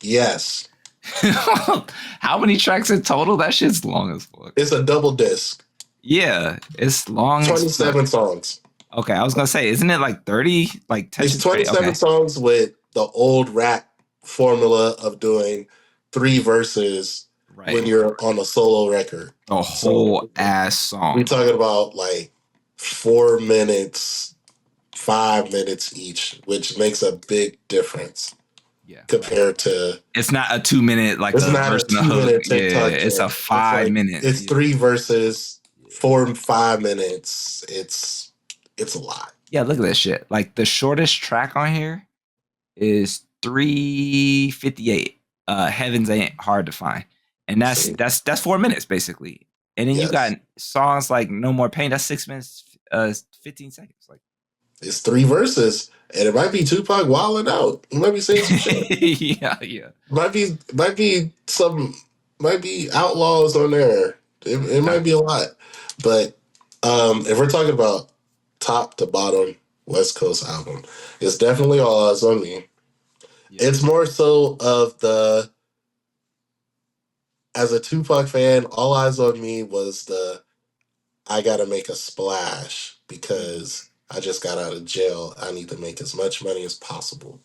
Yes.
How many tracks in total? That shit's long as fuck.
It's a double disc.
Yeah, it's long.
27 songs.
Okay, I was gonna say, isn't it like 30? Like
it's 27 songs with the old rap formula of doing 3 verses when you're on a solo record.
A whole ass song.
We're talking about like 4 minutes, 5 minutes each, which makes a big difference. Yeah. Compared to,
it's not a 2 minute like it's a not verse a 2 minute TikTok. Yeah, it's a 5 minute.
It's 3 verses, 4 and 5 minutes. It's a lot.
Yeah, look at that shit. Like the shortest track on here is 3:58. Heavens Ain't Hard to Find, and that's 4 minutes basically. And then you got songs like No More Pain. That's 6 minutes, 15 seconds. Like
it's 3 verses. And it might be Tupac wilding out. He might be saying some shit.
yeah.
Might be Outlaws on there. It might be a lot. But if we're talking about top to bottom West Coast album, it's definitely All Eyes on Me. Yeah. It's more so of as a Tupac fan, All Eyes on Me was I gotta make a splash because I just got out of jail. I need to make as much money as possible.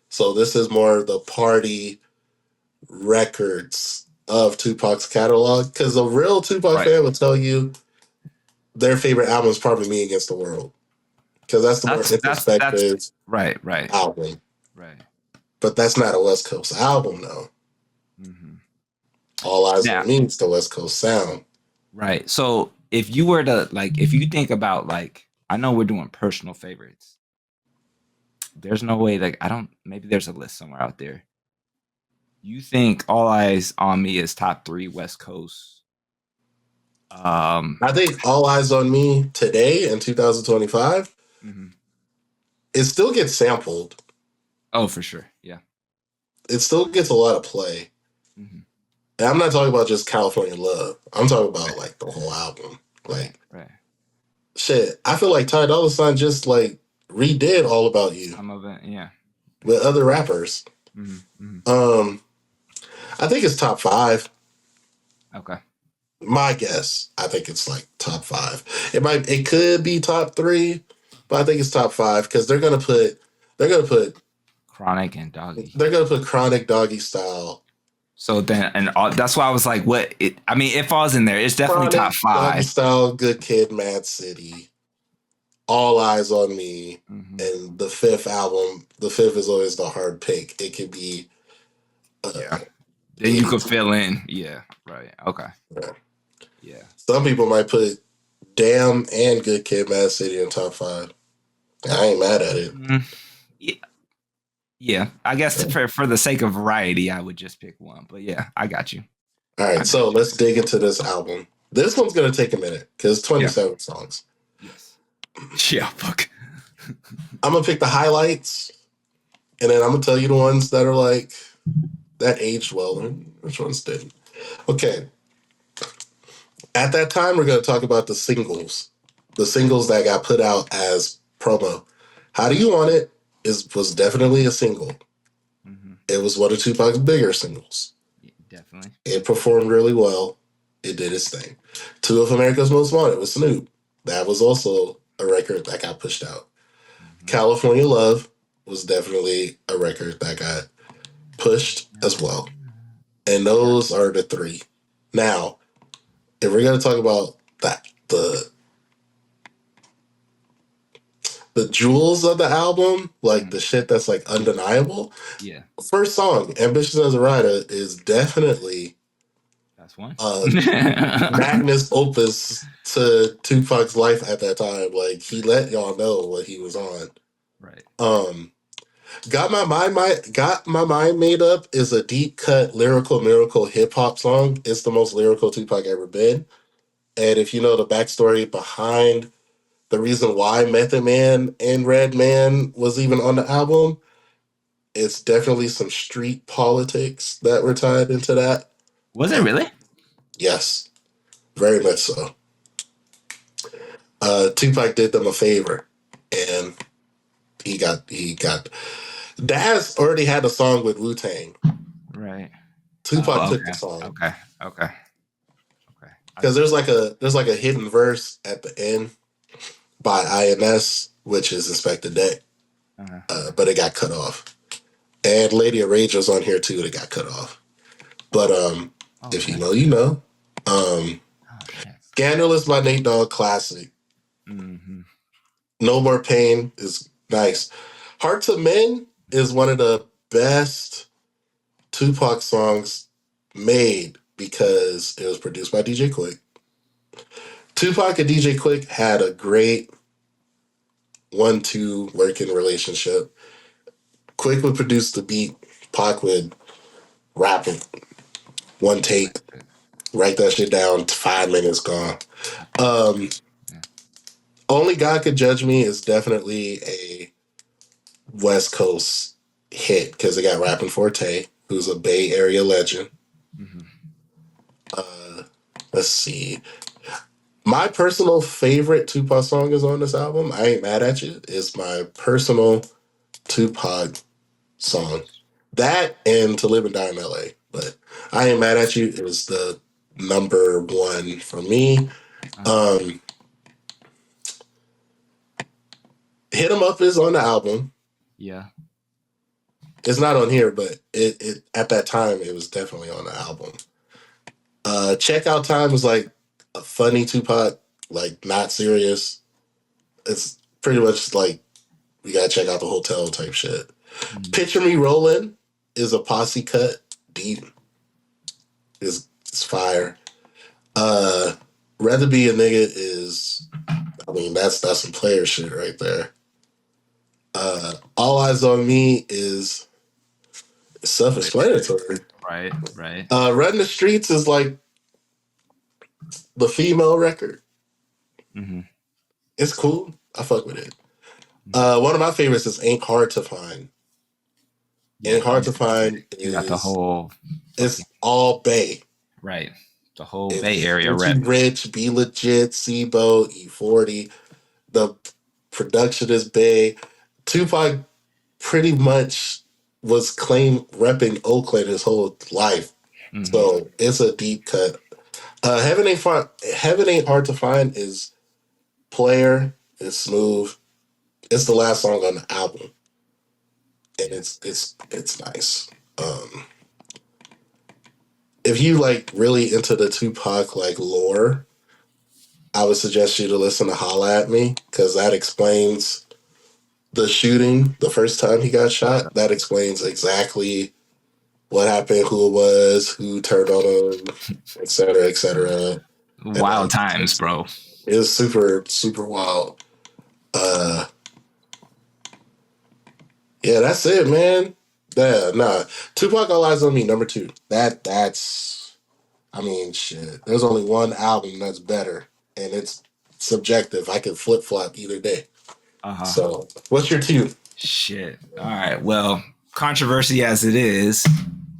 So this is more the party records of Tupac's catalog. Because a real Tupac fan will tell you their favorite album is probably Me Against the World. Because that's the more introspective album.
Right.
But that's not a West Coast album, though. Mm-hmm. All Eyes on Me is the West Coast sound.
Right. So if you were to, if you think about, I know we're doing personal favorites. There's no way, maybe there's a list somewhere out there. You think All Eyes on Me is top 3 West Coast?
I think All Eyes on Me today in 2025, it still gets sampled.
Oh, for sure. Yeah.
It still gets a lot of play. Mm-hmm. And I'm not talking about just California Love. I'm talking about, the whole album. Shit, I feel like Ty Dolla $ign just redid All About You.
Some of it, yeah.
With other rappers. Mm-hmm. I think it's top 5.
Okay.
My guess, I think it's top 5. It could be top 3, but I think it's top 5 because they're gonna put
Chronic and Doggy.
They're gonna put Chronic, Doggy Style.
So then, that's why I was like, what? It falls in there. It's definitely
Chronic,
top 5.
Doggy Style, Good Kid, Mad City, All Eyes on Me, and the 5th album. The 5th is always the hard pick. It could be.
Then you could fill in. Yeah. Right. Okay. Yeah.
Some people might put Damn and Good Kid, Mad City in top 5. I ain't mad at it.
Yeah. Yeah, I guess for the sake of variety, I would just pick one. But yeah, I got you.
All right, so let's dig into this album. This one's going to take a minute because 27 songs.
Yes. Yeah, fuck.
I'm going to pick the highlights, and then I'm going to tell you the ones that are that aged well and which ones didn't. Okay. At that time, we're going to talk about the singles that got put out as promo. How Do You Want It was definitely a single. Mm-hmm. It was one of Tupac's bigger singles.
Yeah, definitely.
It performed really well. It did its thing. Two of America's Most Wanted with Snoop. That was also a record that got pushed out.
Mm-hmm.
California Love was definitely a record that got pushed as well. And those are the three. Now, if we're going to talk about that, the jewels of the album, like the shit that's like undeniable.
Yeah.
First song, Ambitious as a Rider, is definitely
that's one.
magnus opus to Tupac's life at that time. Like he let y'all know what he was on.
Right.
Got My Mind Made Up is a deep cut lyrical miracle hip hop song. It's the most lyrical Tupac ever been. And if you know the backstory behind the reason why Method Man and Redman was even on the album, it's definitely some street politics that were tied into that.
Was it really?
Yes, very much so. Tupac did them a favor, and he got Daz already had a song with Wu-Tang.
Right.
Tupac took the song.
Okay.
Because there's like a hidden verse at the end by INS, which is Inspector Deck, but it got cut off. And Lady of Rage was on here too. It got cut off. But if you know, you know. Scandalous by Nate Dogg, classic.
Mm-hmm.
No More Pain is nice. Heart to Men is one of the best Tupac songs made because it was produced by DJ Quick. Tupac and DJ Quick had a great 1-2 working relationship. Quick would produce the beat, Pac would rap it, one take, write that shit down, 5 minutes gone. Only God Could Judge Me is definitely a West Coast hit because it got Rappin' Forte, who's a Bay Area legend.
Mm-hmm.
Let's see. My personal favorite Tupac song is on this album. I Ain't Mad at You is my personal Tupac song. That and To Live and Die in LA. But I Ain't Mad at You is the number one for me. Hit 'Em Up is on the album.
Yeah.
It's not on here, but it at that time it was definitely on the album. Checkout Time was like a funny Tupac, like not serious. It's pretty much like we gotta check out the hotel type shit. Mm-hmm. Picture Me Rolling is a posse cut, deep. It's fire. Rather Be a Nigga is, I mean, that's some player shit right there. All Eyes on Me is self-explanatory.
Right.
Run the Streets is like the female record.
Mm-hmm.
It's cool. I fuck with it. One of my favorites is Ain't Hard to Find.
Yeah,
Ain't Hard to Find
you got the whole...
It's all Bay.
Right. The whole Bay Area
rap. Rich, Be Legit, SIBO, E40. The production is Bay. Tupac pretty much was repping Oakland his whole life. Mm-hmm. So it's a deep cut. Heaven Ain't Hard to Find is player. It's smooth. It's the last song on the album, and it's nice. If you like really into the Tupac like lore, I would suggest you to listen to Holla at Me because that explains the shooting the first time he got shot. That explains exactly what happened, who it was, who turned on him, et cetera, et cetera.
Wild times, bro.
It's super, super wild. Yeah, that's it, man. Yeah, nah. Tupac All Eyes on Me, number 2. That's, I mean, shit. There's only one album that's better, and it's subjective. I can flip-flop either day. So, what's your 2?
Shit. All right. Well, controversy as it is,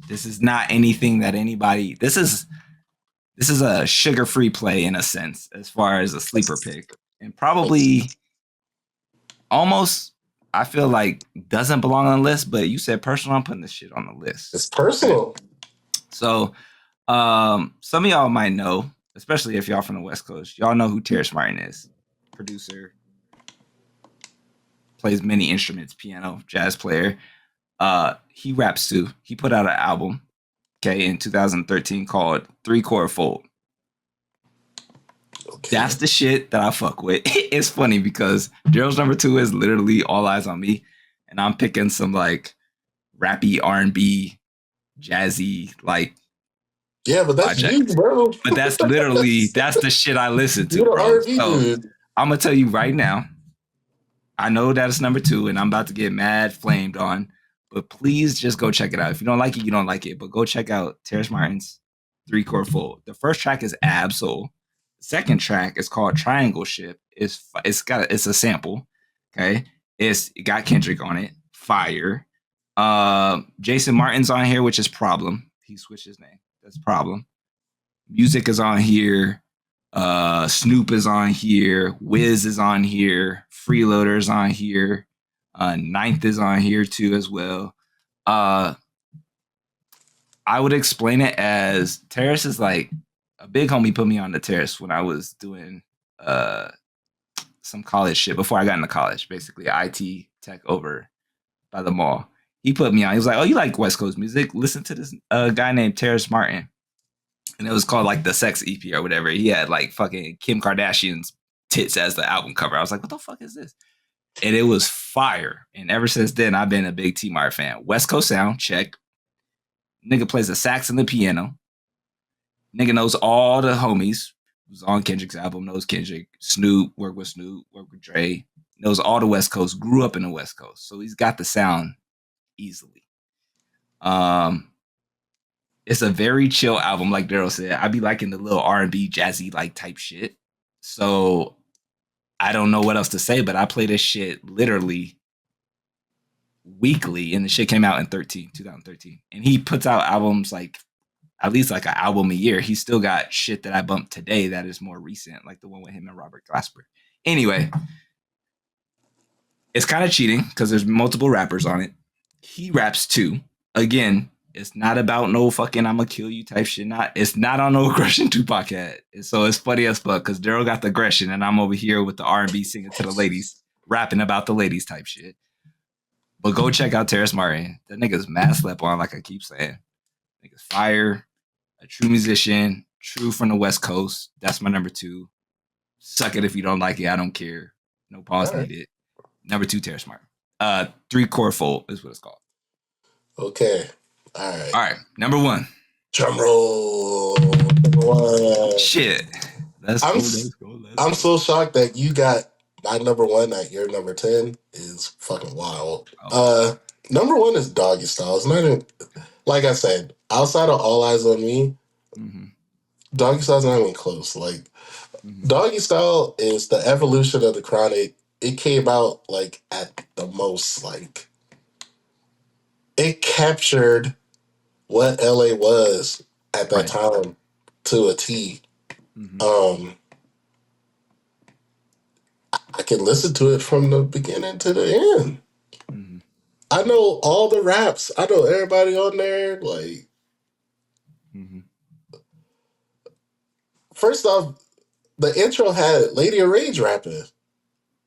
this is not anything that anybody... This is a sugar-free play in a sense, as far as a sleeper pick. And probably almost I feel like doesn't belong on the list, but you said personal. I'm putting this shit on the list.
It's personal.
Okay. So, some of y'all might know, especially if y'all from the West Coast, y'all know who Terrace Martin is. Producer, plays many instruments, piano, jazz player. He raps too. He put out an album, okay, in 2013 called 3-Chord Fold. Okay. That's the shit that I fuck with. It's funny because Daryl's number 2 is literally All Eyes on Me, and I'm picking some like rappy R&B, jazzy like.
Yeah, but that's
project.
you, bro.
But that's literally that's the shit I listen to, bro. So I'm gonna tell you right now. I know that it's number 2, and I'm about to get mad flamed on. But please just go check it out. If you don't like it, you don't like it. But go check out Terrace Martin's 3-Chord Fold. The first track is Ab Soul. The second track is called Triangle Ship. It's a sample. Okay, it got Kendrick on it. Fire. Jason Martin's on here, which is Problem. He switched his name. That's Problem. Music is on here. Snoop is on here. Wiz is on here. Freeloader's on here. Ninth is on here too as well. I would explain it as Terrace is like a big homie put me on the Terrace when I was doing some college shit before I got into college, basically IT tech over by the mall. He put me on. He was like, "Oh, you like West Coast music? Listen to this guy named Terrace Martin." And it was called like the Sex EP or whatever. He had like fucking Kim Kardashian's tits as the album cover. I was like, what the fuck is this? And it was fire. And ever since then, I've been a big T-Mar fan. West Coast sound, check. Nigga plays the sax and the piano. Nigga knows all the homies. Who's on Kendrick's album, knows Kendrick. Snoop, worked with Dre. Knows all the West Coast, grew up in the West Coast. So he's got the sound easily. It's a very chill album, like Daryl said. I be liking the little R&B, jazzy like type shit. So I don't know what else to say, but I play this shit literally weekly, and the shit came out in 2013. And he puts out albums like at least like an album a year. He's still got shit that I bumped today that is more recent, like the one with him and Robert Glasper. Anyway, it's kind of cheating because there's multiple rappers on it. He raps too. Again, it's not about no fucking I'ma kill you type shit. It's not on no aggression Tupac had. So it's funny as fuck because Daryl got the aggression and I'm over here with the R&B singing to the ladies, rapping about the ladies type shit. But go check out Terrace Martin. That nigga's mad slept on, like I keep saying. Nigga's fire, a true musician, true from the West Coast. That's my number 2. Suck it if you don't like it. I don't care. No pause needed. Number 2, Terrace Martin. 3-Chord Fold is what it's called.
Okay. All right.
Number 1.
Drum roll. Number 1.
Shit.
I'm so shocked that you got my number 1 at your number 10 is fucking wild. Oh. Number 1 is Doggy Style. It's not even, like I said, outside of All Eyes on Me, Doggy Style's not even close. Like, Doggy Style is the evolution of the Chronic. It came out like at the most, like, it captured what LA was at that time to a T. I can listen to it from the beginning to the end. I know all the raps. I know everybody on there. Like, first off, the intro had Lady of Rage rapping.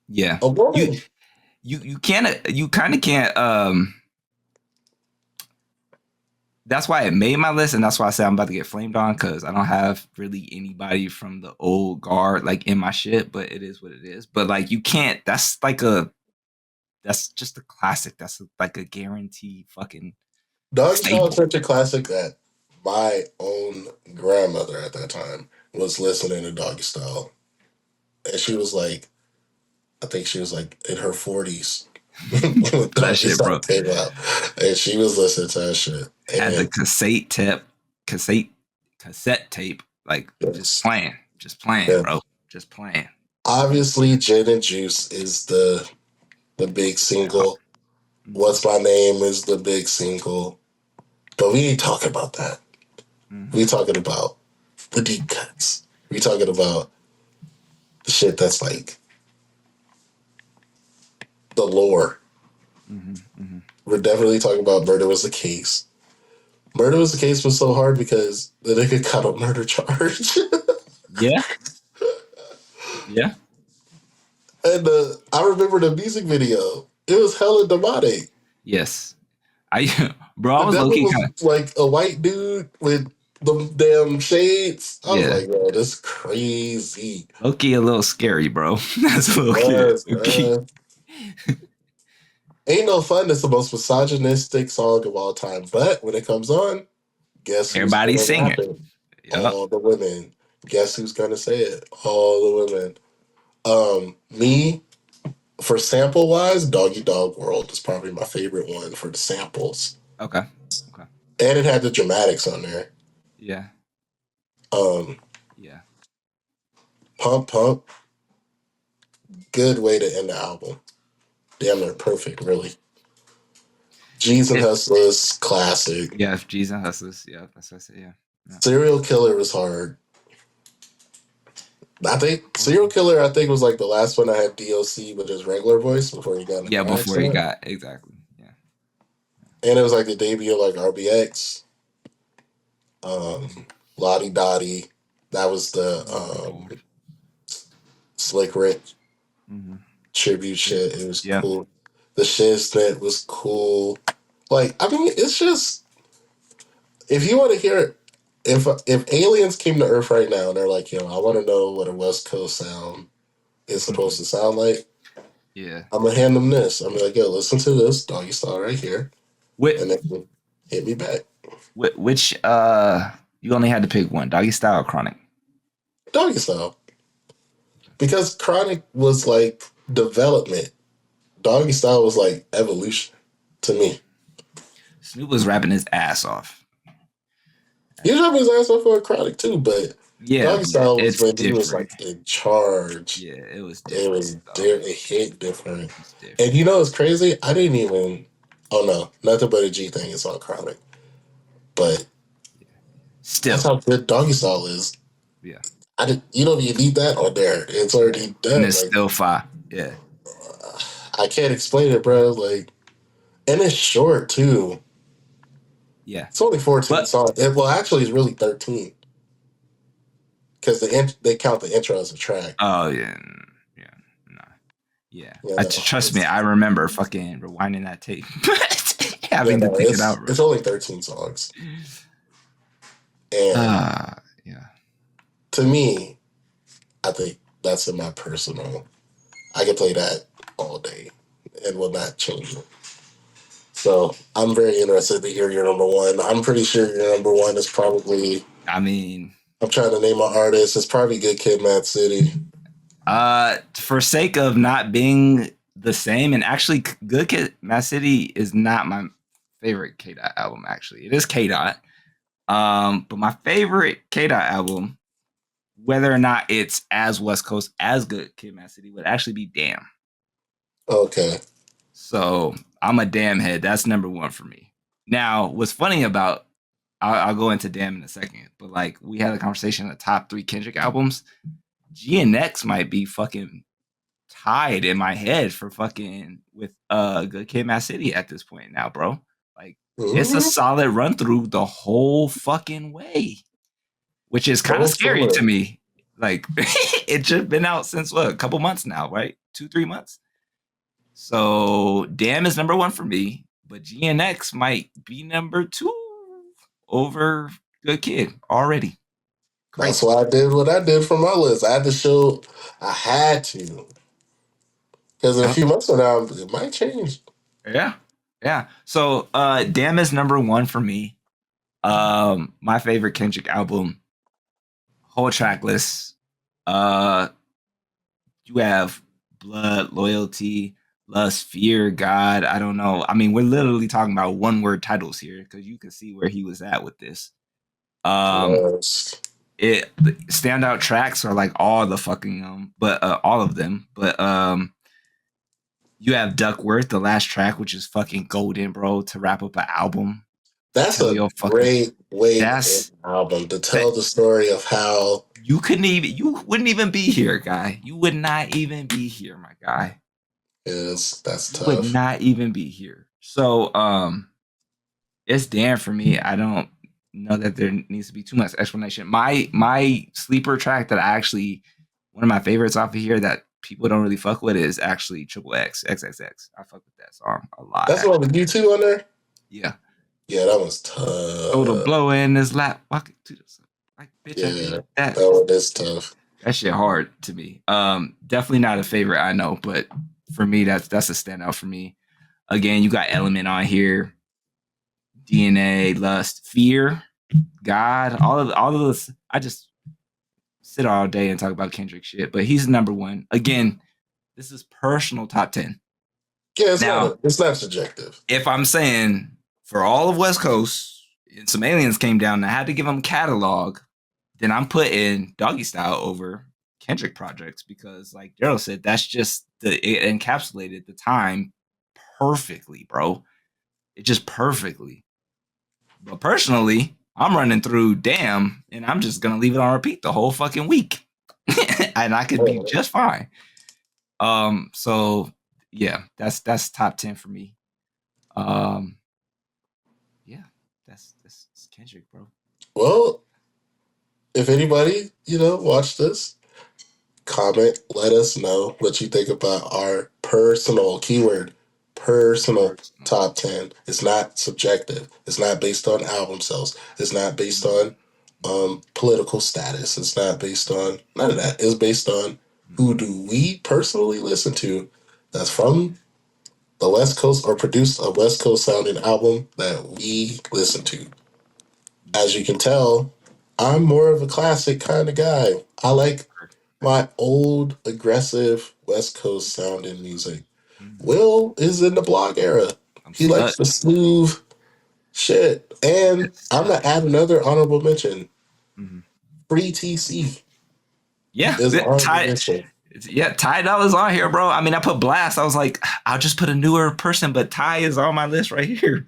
Yeah,
a woman.
You kind of can't. That's why it made my list, and that's why I said I'm about to get flamed on because I don't have really anybody from the old guard like in my shit. But it is what it is. But like you can't. That's just a classic. That's like a guaranteed fucking.
Doggy Style is such a classic that my own grandmother at that time was listening to Doggy Style, and she was like, I think she was like in her 40s. When Doggy Style came out, and she was listening to that shit.
Had the cassette tape, like just playing, bro, just playing.
Obviously, Gin and Juice is the big single. What's My Name is the big single, but we ain't talking about that. We talking about the deep cuts. We talking about the shit that's like the lore We're definitely talking about Murder Was the Case. Murder Was the Case was so hard because the nigga got a murder charge.
Yeah. Yeah.
And I remember the music video. It was hella demonic.
Yes. Bro, I
The
was low
devil
key kind
was
of,
like a white dude with the damn shades. I was
yeah.
like, yo, this is crazy.
Low key a little scary, bro. That's a little kid.
Was, Ain't No Fun is the most misogynistic song of all time. But when it comes on, guess who's
Everybody
gonna
singing.
rap it?
Yep.
All the women. Guess who's gonna say it? All the women. Me, for sample wise, Doggy Dog World is probably my favorite one for the samples.
Okay. Okay.
And it had the dramatics on there.
Yeah.
Um,
Yeah.
Pump Pump, good way to end the album. Damn near perfect, really. G's and Hustlers, classic.
Yeah. G's and Hustlers. Yeah. That's what I said. Yeah. Yeah.
Serial Killer was hard. I think Serial Killer, was like the last one I had DOC with his regular voice before he got in the
Yeah.
car
Before he
accident.
got exactly. Yeah.
And it was like the debut of like RBX. Lottie Dottie. That was the Slick Rick tribute shit. It was cool. The Shiznit was cool. Like, I mean, it's just, if you want to hear it, if aliens came to Earth right now and they're like, yo, I want to know what a West Coast sound is supposed to sound like,
Yeah.
I'm gonna hand them this. I'm like, yo, listen to this Doggy Style right here, and then hit me back.
Which you only had to pick one, Doggy Style or Chronic?
Doggy Style, because Chronic was like development. Doggy Style was like evolution to me.
Snoop was rapping his ass off.
He was rapping his ass off for Chronic too, but Doggy Style was when he was like in charge.
Yeah, it was different.
It was it hit different. And you know what's crazy? I didn't even. Oh no, nothing but a G thing is on Chronic, but
still,
that's how good Doggy Style is.
Yeah,
you don't even need that on there. It's already done.
And it's like, still fire. Yeah,
I can't explain it, bro. Like, and it's short too.
Yeah,
it's only 14 songs. Well, actually, it's really 13 because they count the intro as a track.
Oh yeah, yeah. Trust me, I remember fucking rewinding that tape, having to take it out.
It's only 13 songs, and to me, I think that's in my personal. I could play that all day and will not change it. So I'm very interested to hear your number one. I'm pretty sure your number one is probably.
I mean,
I'm trying to name an artist. It's probably Good Kid, Mad City.
For sake of not being the same, and actually, Good Kid, Mad City is not my favorite K Dot album. Actually, it is K Dot. But my favorite K Dot album, whether or not it's as West Coast as Good Kid, Mad City, would actually be Damn.
Okay.
So I'm a Damn head. That's number one for me. Now, what's funny about, I'll go into Damn in a second, but like we had a conversation on the top 3 Kendrick albums. GNX might be fucking tied in my head for fucking with Good Kid, Mad City at this point now, bro. Like it's a solid run through the whole fucking way, which is kind of scary to me. Like it just been out since what, a couple months now, right? 2-3 months. So Damn is number one for me, but GNX might be number 2 over Good Kid already.
Crazy. That's why I did what I did for my list. I had to. Because in a few months from now, it might change.
Yeah. So Damn is number 1 for me. My favorite Kendrick album, whole track list. You have Blood, Loyalty, Lust, Fear, God. I don't know. I mean, we're literally talking about one-word titles here because you can see where he was at with this. The standout tracks are like all the fucking but all of them. But you have Duckworth, the last track, which is fucking golden, bro, to wrap up an album.
That's a great way to end an album, to tell the story of how
you wouldn't even be here, guy. You would not even be here, my guy.
That's
you would
tough.
not even be here. So it's damn for me. I don't know that there needs to be too much explanation. My sleeper track that I actually one of my favorites off of here that people don't really fuck with is actually Triple X XXX. I fuck with that song a lot.
That's the one with you two on there?
Yeah.
Yeah, that was
Total
tough.
blow in his lap. Walk it to the side. Like bitch, I
Yeah,
did that.
that one is tough.
That shit hard to me. Definitely not a favorite, I know, but for me, that's a standout for me. Again, you got Element on here, DNA, Lust, Fear, God, all of this. I just sit all day and talk about Kendrick shit, but he's number one. Again, this is personal top 10.
Yeah,
Now,
it's not subjective.
if I'm saying for all of West Coast, and some aliens came down and I had to give them catalog, then I'm putting Doggy Style over Kendrick projects because, like Daryl said, that's just it encapsulated the time perfectly, bro. It just perfectly. But personally, I'm running through Damn, and I'm just gonna leave it on repeat the whole fucking week, and I could be just fine. So yeah, that's top 10 for me. Yeah, that's Kendrick, bro.
Well, if anybody, watch this, comment, let us know what you think about our personal personal top 10. It's not subjective. It's not based on album sales. It's not based on political status. It's not based on none of that. It's based on who do we personally listen to that's from the West Coast or produced a West Coast sounding album that we listen to. As you can tell, I'm more of a classic kind of guy. I like my old, aggressive West Coast sounding music. Will is in the blog era.
I'm
He
stuck.
likes the smooth shit. And I'm going to add another honorable mention. Free TC
Yeah,
is honorable
Ty.
mention.
Yeah, Ty Dolla's on here, bro. I mean, I put Blast. I was like, I'll just put a newer person, but Ty is on my list right here.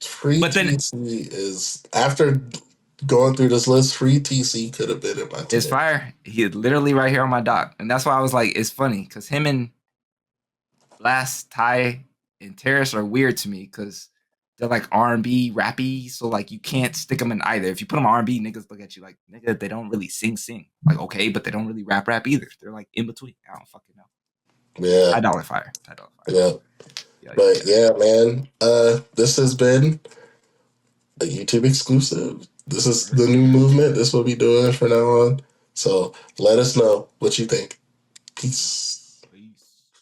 Free
But then
TC is, after going through this list, Free TC could have been in my 10.
it's fire. He's literally right here on my doc, and that's why I was like, it's funny because him and Blast, Ty, and Terrace are weird to me because they're like R&B rappy, so like you can't stick them in either. If you put them on R&B, niggas look at you like nigga, they don't really sing. Like okay, but they don't really rap either. They're like in between. I don't fucking know.
Yeah.
$5 fire.
Yeah. But yeah, man, this has been a YouTube exclusive. This is the new movement. This will be doing for now on. So let us know what you think. Peace.